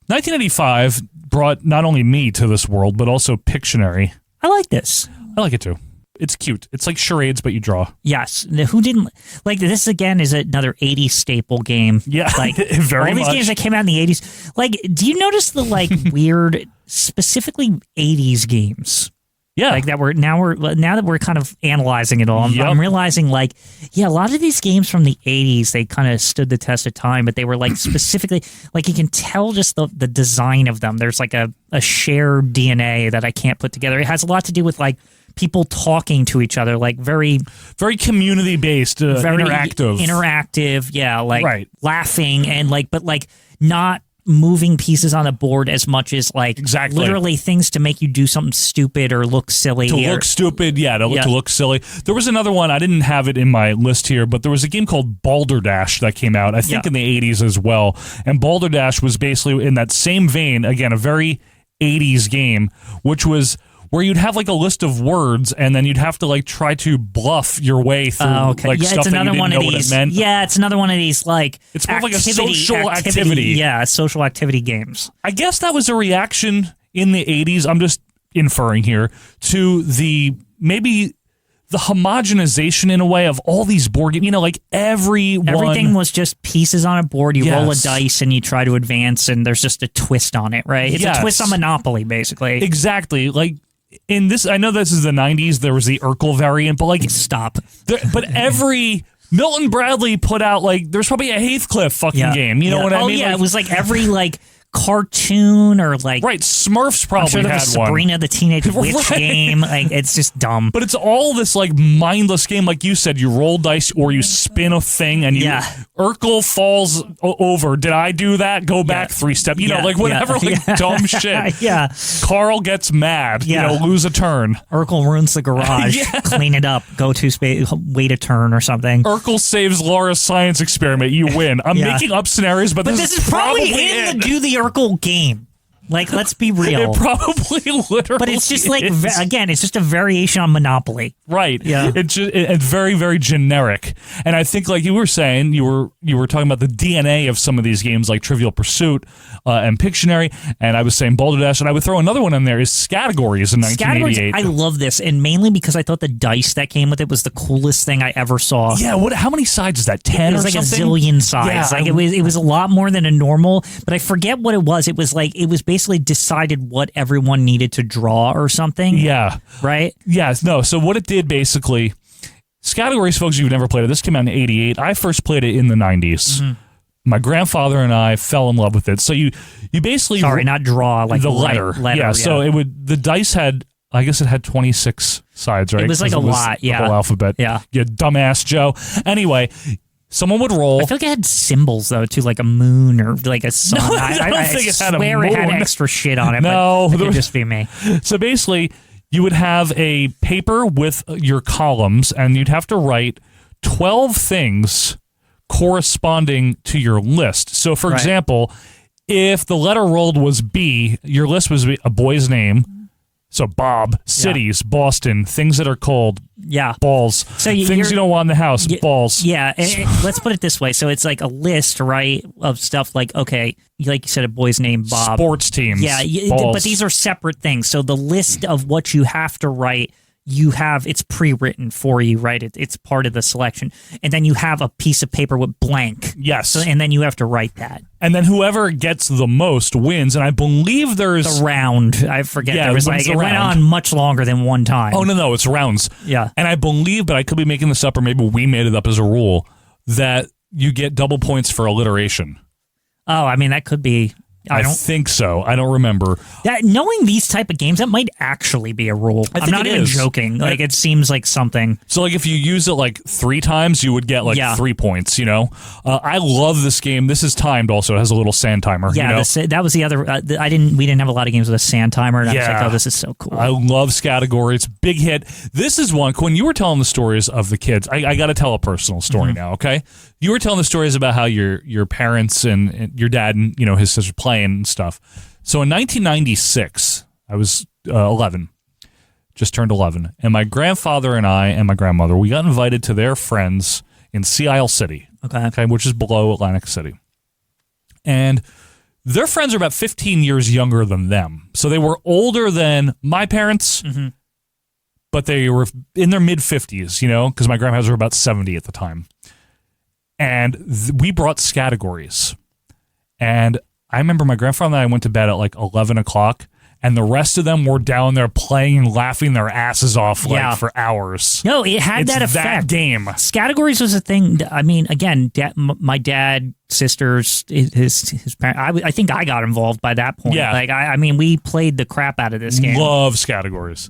1985 brought not only me to this world, but also Pictionary. I like this. I like it too. It's cute. It's like charades, but you draw. Yes. Who didn't like this? Again, is another 80s staple game. Yeah, like very all these much. games that came out in the 80s. Like, do you notice the like weird, specifically 80s games? Yeah, like that. Now that we're kind of analyzing it all, I'm realizing like, a lot of these games from the 80s, they kind of stood the test of time, but they were like specifically like you can tell just the design of them. There's like a shared DNA that I can't put together. It has a lot to do with like people talking to each other, like very community based, very interactive, yeah, like laughing and like, but like not moving pieces on the board as much as like literally things to make you do something stupid or look silly. To look silly. There was another one, I didn't have it in my list here, but there was a game called Balderdash that came out, I think in the 80s as well. And Balderdash was basically in that same vein, again, a very 80s game, which was where you'd have like a list of words and then you'd have to like try to bluff your way through like stuff that you didn't know what it meant. Yeah, it's another one of these like it's more like a social activity. Yeah, social activity games. I guess that was a reaction in the 80s. I'm just inferring here to maybe the homogenization in a way of all these board games. You know, like everything was just pieces on a board. You roll a dice and you try to advance, and there's just a twist on it, right? It's a twist on Monopoly, basically. Exactly. Like in this, I know this is the 90s. There was the Urkel variant, but like stop. But every Milton Bradley put out like there's probably a Heathcliff fucking game. You know what I mean? Yeah, it was like every like cartoon or like Smurfs probably I'm sure had Sabrina one. the Teenage Witch game. Like it's just dumb. But it's all this like mindless game, like you said. You roll dice or you spin a thing, and Urkel falls over. Did I do that? Go back 3 steps. You know, like whatever, like dumb shit. Yeah. Carl gets mad. You know, lose a turn. Urkel ruins the garage. Clean it up. Go to space. Wait a turn or something. Urkel saves Laura's science experiment. You win. I'm making up scenarios, but this is probably in the Do the Urkel game. Like, let's be real. It probably literally But it's just like, again, it's just a variation on Monopoly. Right. Yeah. It's very, very generic. And I think, like you were saying, you were talking about the DNA of some of these games like Trivial Pursuit and Pictionary, and I was saying Balderdash, and I would throw another one in there is Scattergories in 1988. I love this, and mainly because I thought the dice that came with it was the coolest thing I ever saw. Yeah, how many sides is that? 10 It was or like something? a zillion sides. Yeah, Like it was a lot more than a normal, but I forget what it was. It was basically decided what everyone needed to draw or something. Yeah. Right? Yeah, no. So what it did basically, Scattergories, folks, you've never played it. This came out in 88. I first played it in the 90s. Mm-hmm. My grandfather and I fell in love with it. So you basically not draw, like the letter. Yeah. So the dice had, I guess it had 26 sides, right? It was like a lot, the whole alphabet. Yeah. You dumbass Joe. Anyway, someone would roll. I feel like it had symbols though too, like a moon or like a sun. No, I don't think it had a swear it had moon. extra shit on it. No, but it could just be me. So basically, you would have a paper with your columns, and you'd have to write 12 things corresponding to your list. So, for example, if the letter rolled was B, your list was a boy's name. So Bob, cities, Boston, things that are cold, balls. So things you don't want in the house, balls. Yeah, let's put it this way. So it's like a list, right, of stuff like, okay, like you said, a boy's name, Bob. Sports teams, Yeah, balls. but these are separate things. So the list of what you have to write, it's pre-written for you, right? It's part of the selection. And then you have a piece of paper with blank. Yes. And then you have to write that. And then whoever gets the most wins. And I believe there's the round. I forget. Yeah, there was wins like the it went round. on much longer than one time. Oh, no, it's rounds. Yeah. And I believe, but I could be making this up, or maybe we made it up as a rule, that you get double points for alliteration. Oh, I mean, that could be. I think so. I don't remember. Knowing these type of games, that might actually be a rule. I'm not even joking. Like, it seems like something. So, like, if you use it like 3 times, you would get like 3 points. You know, I love this game. This is timed. Also, it has a little sand timer. Yeah, you know? that was the other. We didn't have a lot of games with a sand timer. And I was like, oh, this is so cool. I love Scattergories. Big hit. This is one. When you were telling the stories of the kids, I got to tell a personal story now. Okay, you were telling the stories about how your parents and your dad and his sister playing and stuff. So in 1996, I was 11, just turned 11, and my grandfather and I and my grandmother, we got invited to their friends in Sea Isle City, okay, which is below Atlantic City. And their friends are about 15 years younger than them. So they were older than my parents, but they were in their mid-50s, because my grandparents were about 70 at the time. And we brought Scattergories. And I remember my grandfather and I went to bed at like 11 o'clock, and the rest of them were down there playing and laughing their asses off for hours. No, it had that effect. That game. Scattergories was a thing. I mean, again, my dad, sisters, his parents. I think I got involved by that point. Yeah. Like I mean, we played the crap out of this game. Love Scattergories.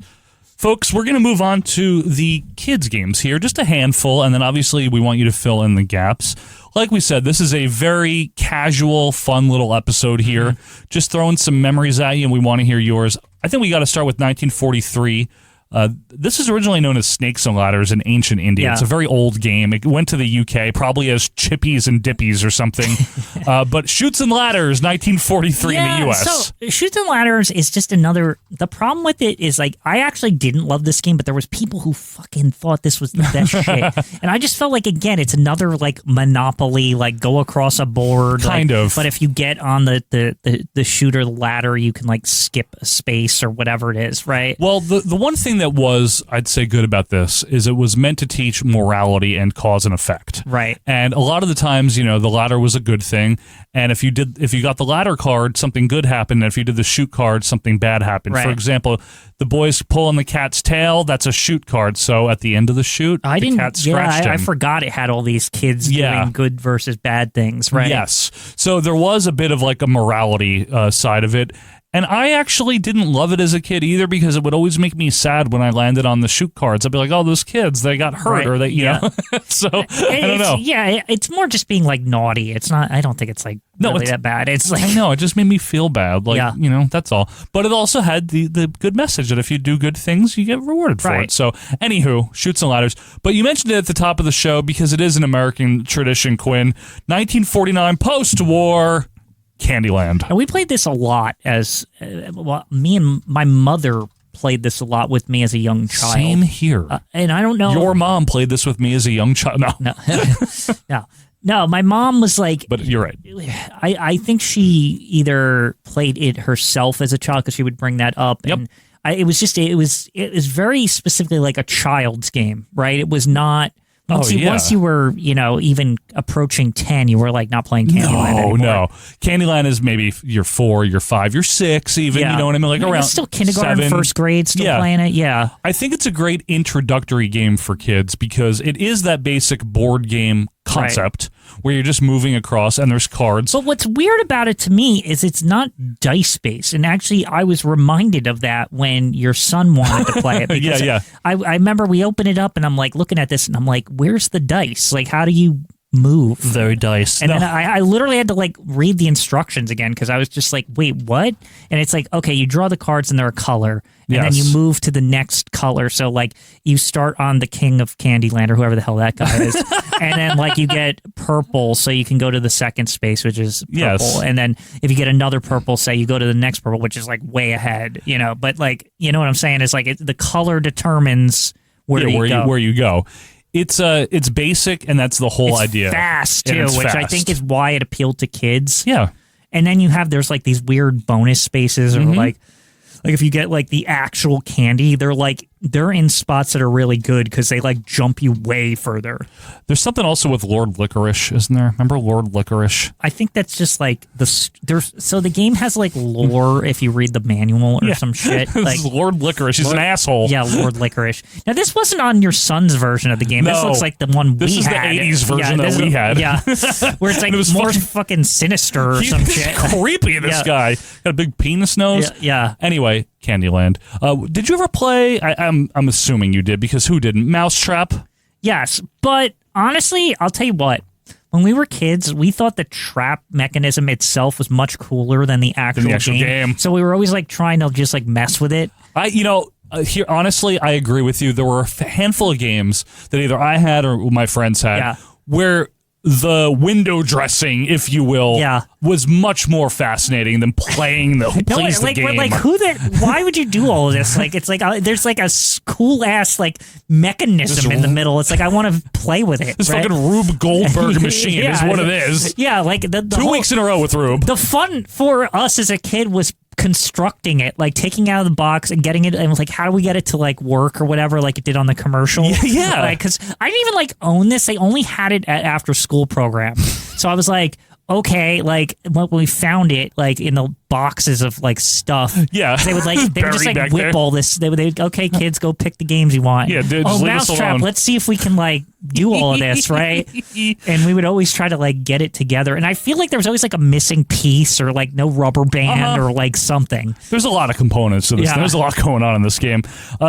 Folks, we're going to move on to the kids' games here, just a handful, and then obviously we want you to fill in the gaps. Like we said, this is a very casual, fun little episode here. Just throwing some memories at you, and we want to hear yours. I think we got to start with 1943. This is originally known as Snakes and Ladders in ancient India. Yeah. It's a very old game. It went to the UK, probably as Chippies and Dippies or something. But Shoots and Ladders, 1943 in the US. So Shoots and Ladders is just another. The problem with it is like I actually didn't love this game, but there was people who fucking thought this was the best shit, and I just felt like again it's another like Monopoly, like go across a board, Kind of. But if you get on the shooter ladder, you can like skip a space or whatever it is, right? Well, the one thing that was, I'd say, good about this is it was meant to teach morality and cause and effect. Right. And a lot of the times, the ladder was a good thing. And if you got the ladder card, something good happened. And if you did the shoot card, something bad happened. Right. For example, the boys pulling the cat's tail, that's a shoot card. So at the end of the shoot, the cat scratched him. I forgot it had all these kids doing good versus bad things, right? Yes. So there was a bit of like a morality side of it. And I actually didn't love it as a kid either because it would always make me sad when I landed on the shoot cards. I'd be like, oh, those kids, they got hurt Right, or they, you know. So I don't know. Yeah, it's more just being like naughty. It's not, I don't think it's like really it's that bad. It's like, I know, it just made me feel bad. Like, Yeah. That's all. But it also had the good message that if you do good things, you get rewarded for Right. it. So, anywho, Shoots and Ladders. But you mentioned it at the top of the show because it is an American tradition, Quinn. 1949 post-war Candyland. And we played this a lot as, me and my mother played this a lot with me as a young child. Same here. And I don't know. Your mom played this with me as a young child. No, my mom was like. But you're right. I think she either played it herself as a child because she would bring that up. Yep. And it was very specifically like a child's game, right? It was not. Once you were, even approaching 10, you were like not playing Candyland anymore. No. Candyland is maybe you're 4, you're 5, you're 6 even, you know what I mean? Like around it's still kindergarten, 7. first grade, still playing it, yeah. I think it's a great introductory game for kids because it is that basic board game concept where you're just moving across and there's cards. But what's weird about it to me is it's not dice-based. And actually, I was reminded of that when your son wanted to play it. Because I remember we opened it up and I'm like looking at this and I'm like, where's the dice? Like, how do you move? Very dice. And then I literally had to like read the instructions again because I was just like, wait, what? And it's like, okay, you draw the cards and they're a color. And then you move to the next color. So like you start on the King of Candyland or whoever the hell that guy is. And then like you get purple so you can go to the second space, which is purple. Yes. And then if you get another purple, say you go to the next purple, which is like way ahead, But like, you know what I'm saying? It's like the color determines where you go. It's basic, and that's the whole idea. Fast too, It's which I fast. think is why it appealed to kids. Yeah. And then there's like these weird bonus spaces, or like if you get like the actual candy, they're in spots that are really good because they like jump you way further. There's something also with Lord Licorice, isn't there? Remember Lord Licorice? I think that's just like so the game has like lore if you read the manual or some shit. This Like is Lord Licorice. He's an asshole. Yeah, Lord Licorice. Now this wasn't on your son's version of the game. This No. looks like the one This we is the had. 80s version that this we is- had. Yeah, where it's like It was more fucking sinister or some He's shit. creepy, this Yeah. guy. Got a big penis nose. Yeah. Anyway, Candyland. Did you ever play? I'm assuming you did because who didn't? Mousetrap. Yes, but honestly, I'll tell you what. When we were kids, we thought the trap mechanism itself was much cooler than the actual, game. So we were always like trying to just like mess with it. Here, honestly, I agree with you. There were a handful of games that either I had or my friends had where the window dressing, if you will, was much more fascinating than playing the plays the game. Like why would you do all of this? Like it's like there's like a cool ass like mechanism in the middle. It's like I want to play with it. This right? fucking Rube Goldberg machine is what it is. Yeah, like the 2 weeks in a row with Rube. The fun for us as a kid was constructing it, like taking it out of the box and getting it, and was like, how do we get it to like work or whatever, like it did on the commercial? Yeah, like because I didn't even like own this. They only had it at after school program, so I was like, okay, like when we found it, like in the boxes of like stuff, they would just Buried like back whip there. all this. They would okay, kids, go pick the games you want. Yeah, dude, oh, just leave us Mousetrap, alone. let's see if we can like do all of this, right? And we would always try to like get it together. And I feel like there was always like a missing piece or like no rubber band or like something. There's a lot of components to this. Yeah. There's a lot going on in this game.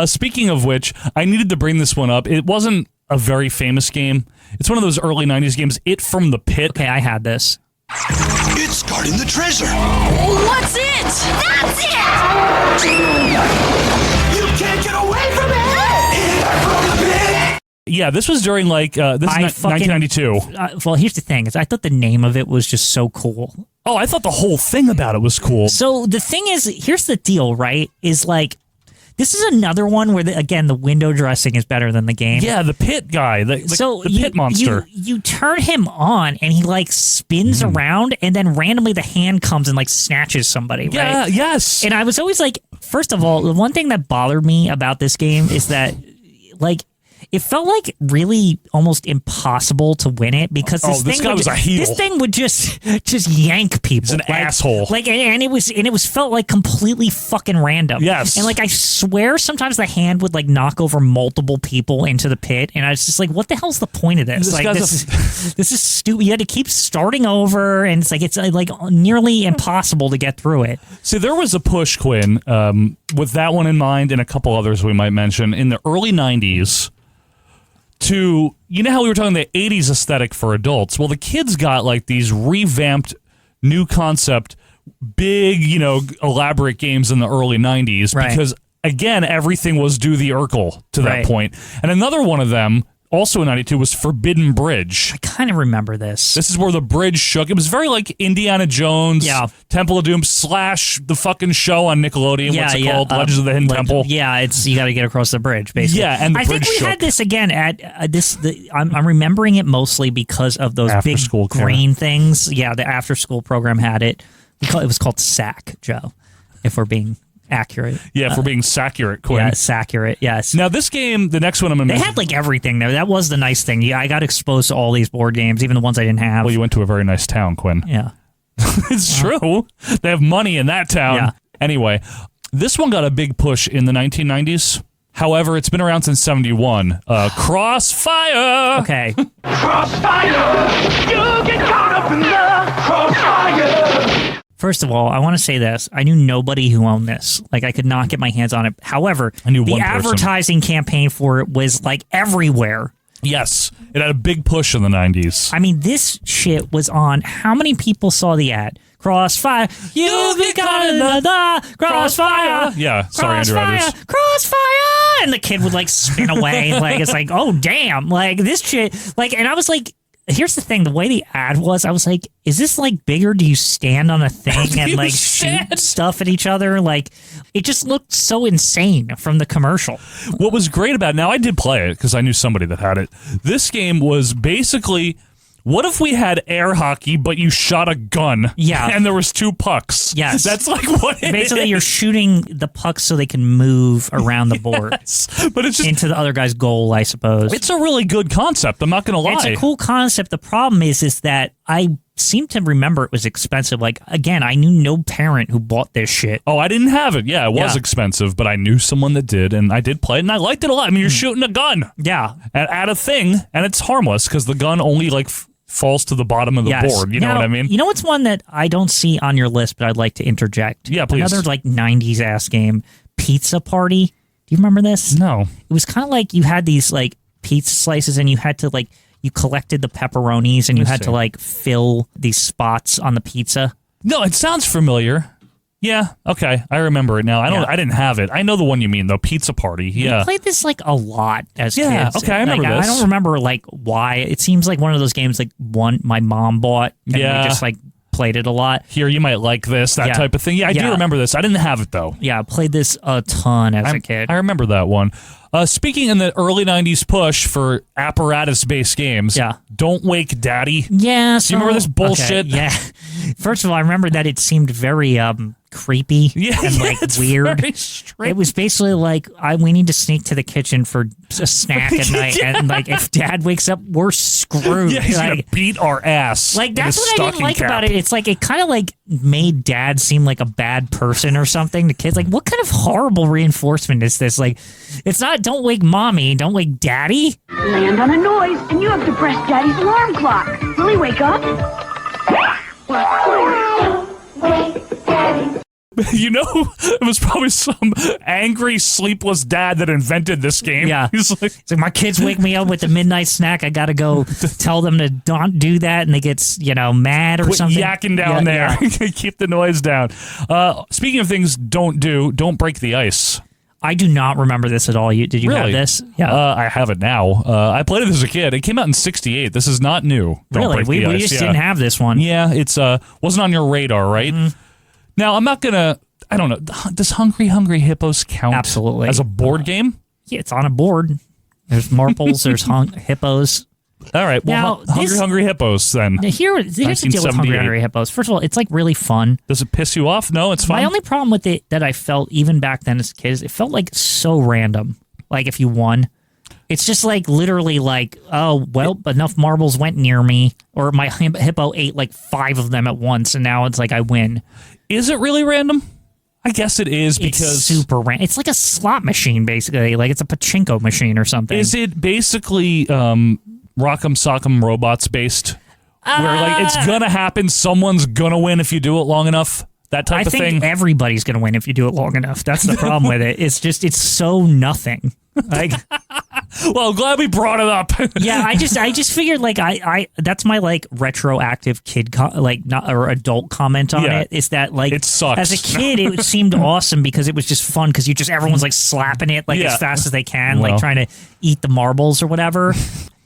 Speaking of which, I needed to bring this one up. It wasn't a very famous game. It's one of those early 90s games, It From the Pit. Okay, I had this. It's guarding the treasure. What's it? That's it! You can't get away from it! Yeah, this was during like this is 1992. Well, here's the thing: is I thought the name of it was just so cool. Oh, I thought the whole thing about it was cool. So the thing is, here's the deal, right? Is like this is another one where again the window dressing is better than the game. Yeah, the pit guy, the pit monster. You turn him on and he like spins around, and then randomly the hand comes and like snatches somebody. Yeah, right? yes. And I was always like, first of all, the one thing that bothered me about this game is that like. It felt like really almost impossible to win it because this thing would just yank people. He's an asshole. Like and it was felt like completely fucking random. Yes. And like I swear sometimes the hand would like knock over multiple people into the pit, and I was just like, what the hell's the point of this? This is stupid. You had to keep starting over, and it's like nearly impossible to get through it. See, there was a push, Quinn, with that one in mind and a couple others we might mention in the early 90s. To, you know how we were talking the 80s aesthetic for adults? Well, the kids got like these revamped new concept, big, elaborate games in the early 90s because, again, everything was do the Urkel to that point. And another one of them, also in 92, was Forbidden Bridge. I kind of remember this. This is where the bridge shook. It was very like Indiana Jones, Temple of Doom / the fucking show on Nickelodeon. What's it called? Legends of the Hidden Temple. Yeah, you got to get across the bridge, basically. Yeah, and the bridge I think we shook. had this again at I'm remembering it mostly because of those big green things. Yeah, the after school program had it. It was called SAC, Joe, if we're being accurate. Yeah, if we're being saccurate, Quinn. Yeah, saccurate, yes. Now, this game, the next one I'm going to They had like everything there. That was the nice thing. Yeah, I got exposed to all these board games, even the ones I didn't have. Well, you went to a very nice town, Quinn. Yeah. It's true. They have money in that town. Yeah. Anyway, this one got a big push in the 1990s. However, it's been around since 71. Crossfire! Okay. Crossfire! You get caught up in the crossfire! First of all, I want to say this. I knew nobody who owned this. Like, I could not get my hands on it. However, I knew the one person. advertising campaign for it was, like, everywhere. Yes. It had a big push in the 90s. I mean, this shit was on. How many people saw the ad? Crossfire. You get caught in the crossfire. Yeah. Sorry, Andrew Edwards. Crossfire. And the kid would, like, spin away. Like, it's like, oh, damn. Like, this shit. Like, and I was like, here's the thing. The way the ad was, I was like, is this like bigger? Do you stand on a thing and like shoot stuff at each other? Like, it just looked so insane from the commercial. What was great about it, now I did play it because I knew somebody that had it. This game was basically, what if we had air hockey, but you shot a gun? Yeah. And there was 2 pucks. Yes. That's like what it basically is. You're shooting the pucks so they can move around the board. Yes. But it's just into the other guy's goal, I suppose. It's a really good concept. I'm not going to lie. It's a cool concept. The problem is that I seem to remember it was expensive. Like, again, I knew no parent who bought this shit. Oh, I didn't have it. Yeah, it was expensive, but I knew someone that did, and I did play it, and I liked it a lot. I mean, you're shooting a gun. Yeah. At a thing, and it's harmless because the gun only, like, falls to the bottom of the board. You know what I mean? You know what's one that I don't see on your list, but I'd like to interject? Yeah, please. Another, like, 90s ass game, Pizza Party. Do you remember this? No. It was kind of like you had these, like, pizza slices, and you had to, like, you collected the pepperonis, and you had to, like, fill these spots on the pizza. No, it sounds familiar. Yeah, okay. I remember it now. I didn't have it. I know the one you mean, though. Pizza Party. Yeah. We played this, like, a lot as kids. Yeah, okay, I remember this. I don't remember, like, why. It seems like one of those games, like, my mom bought, and we just, like, played it a lot. Here, you might like this, that type of thing. Yeah, I do remember this. I didn't have it, though. Yeah, I played this a ton as a kid. I remember that one. Speaking in the early 90s push for apparatus-based games, Don't Wake Daddy. Yeah, do you remember this bullshit? Okay, yeah. First of all, I remember that it seemed very creepy and like weird. It was basically like we need to sneak to the kitchen for a snack at night, and like if Dad wakes up, we're screwed. Yeah, he's like, gonna beat our ass. Like that's what I didn't like about it. It's like it kind of like made Dad seem like a bad person or something. The kid's like, what kind of horrible reinforcement is this? Like, it's not don't wake mommy, don't wake Daddy. Land on a noise, and you have to press Daddy's alarm clock. Will he wake up? Wake Daddy. You know, it was probably some angry, sleepless dad that invented this game. Yeah. He's like, my kids wake me up with the midnight snack. I got to go tell them to don't do that. And they get, mad or quit something. Yakking down there. Yeah. Keep the noise down. Speaking of things don't break the ice. I do not remember this at all. Did you have this? Yeah, I have it now. I played it as a kid. It came out in '68. This is not new. Really? We just didn't have this one. Yeah, it's wasn't on your radar, right? Mm-hmm. Now, I'm not gonna. I don't know. Does Hungry Hippos count? Absolutely. As a board game? Yeah, it's on a board. There's marbles. There's hippos. All right. Well, now, Hungry Hippos then. Here's the deal with Hungry Hippos. First of all, it's like really fun. Does it piss you off? No, it's fun. My only problem with it that I felt even back then as a kid is it felt like so random. Like if you won, it's just like literally like, oh, well, enough marbles went near me, or my hippo ate like 5 of them at once, and now it's like I win. Is it really random? I guess it is because it's super random. It's like a slot machine, basically. Like it's a pachinko machine or something. Is it basically Rock'em Sock'em Robots based? Where like it's gonna happen, someone's gonna win if you do it long enough? That type of thing? I think everybody's gonna win if you do it long enough. That's the problem with it. It's just, it's so nothing. Like, well, glad we brought it up. Yeah, I just figured like I that's my like retroactive kid or adult comment on it, is that like it sucks. As a kid it seemed awesome because it was just fun because everyone's like slapping it like as fast as they can, like trying to eat the marbles or whatever.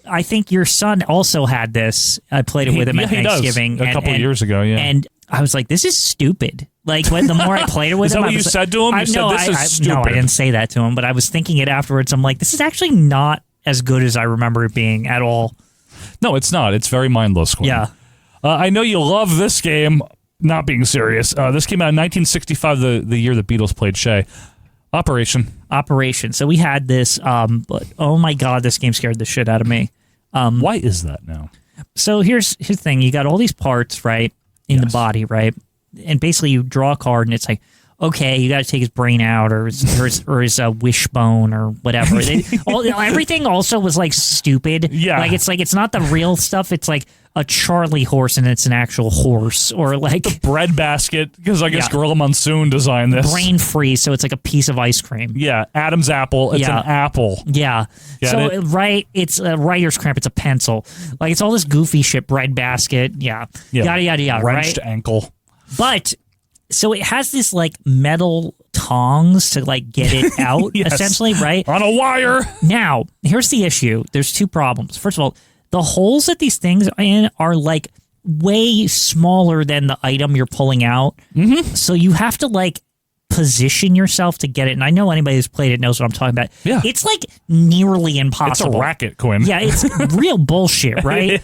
I think your son also had this. I played it with him at Thanksgiving a couple years ago. Yeah, and I was like, this is stupid. Like, when the more I played it with him, is that what you said to him? You said this is stupid. No, I didn't say that to him, but I was thinking it afterwards. I'm like, this is actually not as good as I remember it being at all. No, it's not. It's very mindless. Quinn. Yeah. I know you love this game. Not being serious. This came out in 1965, the year the Beatles played Shay. Operation. So we had this, but oh my God, this game scared the shit out of me. Why is that now? So here's the thing. You got all these parts, right, in the body, right? And basically you draw a card and it's like, okay, you got to take his brain out or his wishbone or whatever. Everything also was like stupid. Yeah. Like it's not the real stuff. It's like a Charlie horse and it's an actual horse, or like the bread basket, because I guess Gorilla Monsoon designed this. Brain freeze, so it's like a piece of ice cream. Yeah, Adam's apple. It's an apple. Yeah. It's a writer's cramp. It's a pencil. Like it's all this goofy shit. Bread basket. Yeah. Yada yada yada. Wrenched right? ankle. But so it has this like metal tongs to like get it out, essentially, right? On a wire. Now, here's the issue. There's 2 problems. First of all, the holes that these things are in are like way smaller than the item you're pulling out. Mm-hmm. So you have to like position yourself to get it. And I know anybody who's played it knows what I'm talking about. Yeah. It's like nearly impossible. It's a racket, Quinn. Yeah, it's real bullshit, right?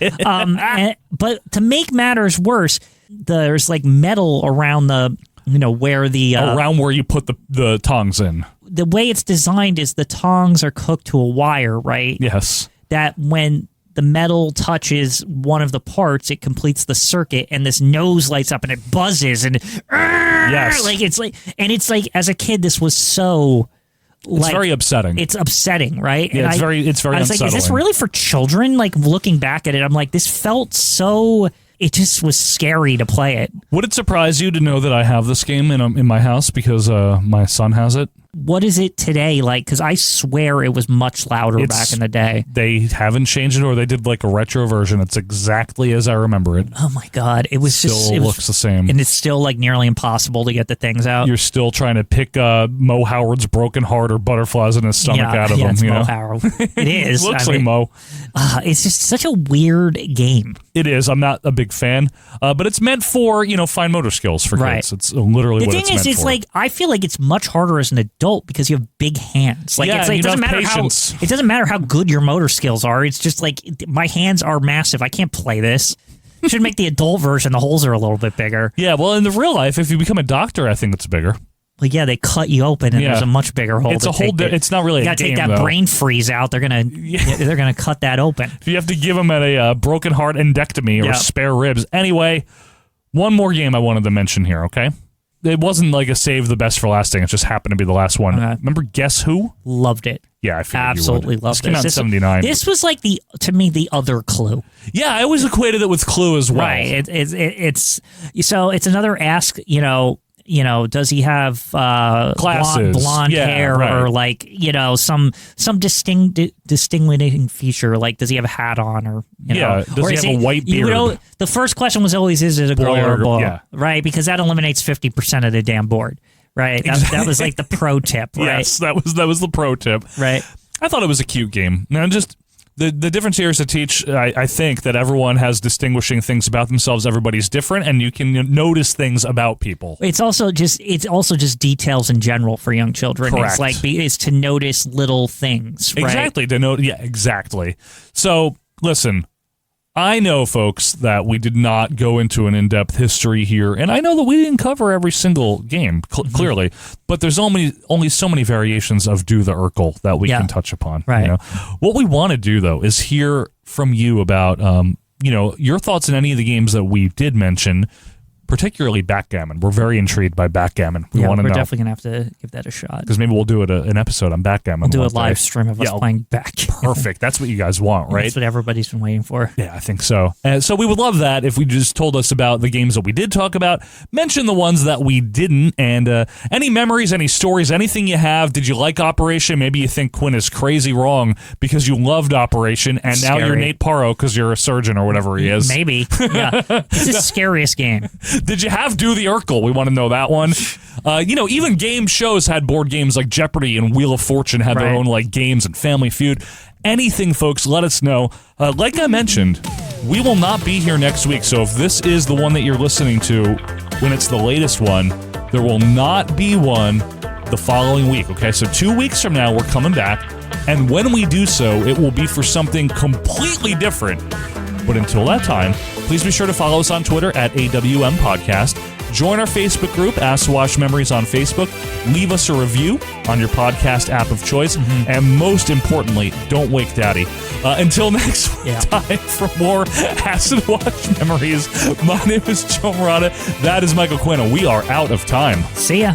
But to make matters worse, there's like metal around the, where the... around where you put the tongs in. The way it's designed is the tongs are cooked to a wire, right? Yes. That when the metal touches one of the parts, it completes the circuit, and this nose lights up and it buzzes and it's like as a kid, this was so. It's very upsetting. It's upsetting, right? Yeah, and it's very I was unsettling. like, is this really for children? Like looking back at it, I'm like, this felt so. It just was scary to play it. Would it surprise you to know that I have this game in my house because my son has it? What is it today like? Because I swear it was much louder back in the day. They haven't changed it, or they did like a retro version. It's exactly as I remember it. Oh my God. It was still looks the same. And it's still like nearly impossible to get the things out. You're still trying to pick Mo Howard's broken heart or butterflies in his stomach out of him. It's you Mo know? Howard. It is. Looks like Mo. It's just such a weird game. It is. I'm not a big fan, but it's meant for fine motor skills for kids. It's literally what it's meant for. The thing is, it's like I feel like it's much harder as an adult because you have big hands. Like, it doesn't matter how good your motor skills are. It's just like my hands are massive. I can't play this. Should make the adult version. The holes are a little bit bigger. Yeah. Well, in the real life, if you become a doctor, I think it's bigger. Well, yeah, they cut you open and there's a much bigger hole. It's a whole. It's not really. You gotta take that brain freeze out. They're gonna cut that open. You have to give them a broken heart endectomy or spare ribs. Anyway, one more game I wanted to mention here. Okay, it wasn't like a save the best for last thing. It just happened to be the last one. Remember Guess Who? Loved it. Yeah, I figured absolutely you would. loved this. Came out in '79. This was like to me the other Clue. Yeah, I always equated it with Clue as well. Right. It's another ask. Does he have blonde hair or like some distinguishing feature? Like, does he have a hat on or does he have a white beard? The first question was always, is it a girl or a boy? Yeah. Right, because that eliminates 50% of the damn board. Right. That was like the pro tip, right? Yes, that was the pro tip. Right. I thought it was a cute game. Now, just the difference here is to teach, I think, that everyone has distinguishing things about themselves. Everybody's different, and you can notice things about people. It's also just details in general for young children. Correct. It's to notice little things, right? Exactly. Exactly. So, listen, I know, folks, that we did not go into an in-depth history here, and I know that we didn't cover every single game, clearly, but there's only so many variations of Do the Urkel that we can touch upon. Right. You know? What we want to do, though, is hear from you about your thoughts on any of the games that we did mention, particularly backgammon. We're very intrigued by backgammon. We want to know. We're definitely going to have to give that a shot. Because maybe we'll do an episode on backgammon. We'll do a live stream of us playing backgammon. Perfect. That's what you guys want, right? That's what everybody's been waiting for. Yeah, I think so. So we would love that if we just told us about the games that we did talk about, mention the ones that we didn't, and any memories, any stories, anything you have. Did you like Operation? Maybe you think Quinn is crazy wrong because you loved Operation, and now you're Nate Paro because you're a surgeon or whatever he is. Maybe. Yeah. It's the scariest game. Did you have Do the Urkel? We want to know that one. Even game shows had board games like Jeopardy and Wheel of Fortune had their own like games, and Family Feud. Anything, folks, let us know. Like I mentioned, we will not be here next week. So if this is the one that you're listening to when it's the latest one, there will not be one the following week. Okay, so 2 weeks from now, we're coming back. And when we do so, it will be for something completely different. But until that time, please be sure to follow us on Twitter at AWM Podcast. Join our Facebook group, Acid Wash Memories on Facebook. Leave us a review on your podcast app of choice. And most importantly, don't wake Daddy. Until next time, for more Acid Wash Memories, my name is Joe Morata. That is Michael Quinn, and we are out of time. See ya.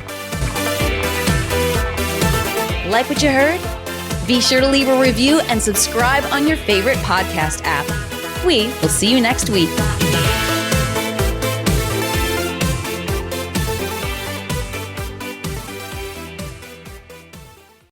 Like what you heard? Be sure to leave a review and subscribe on your favorite podcast app. We will see you next week.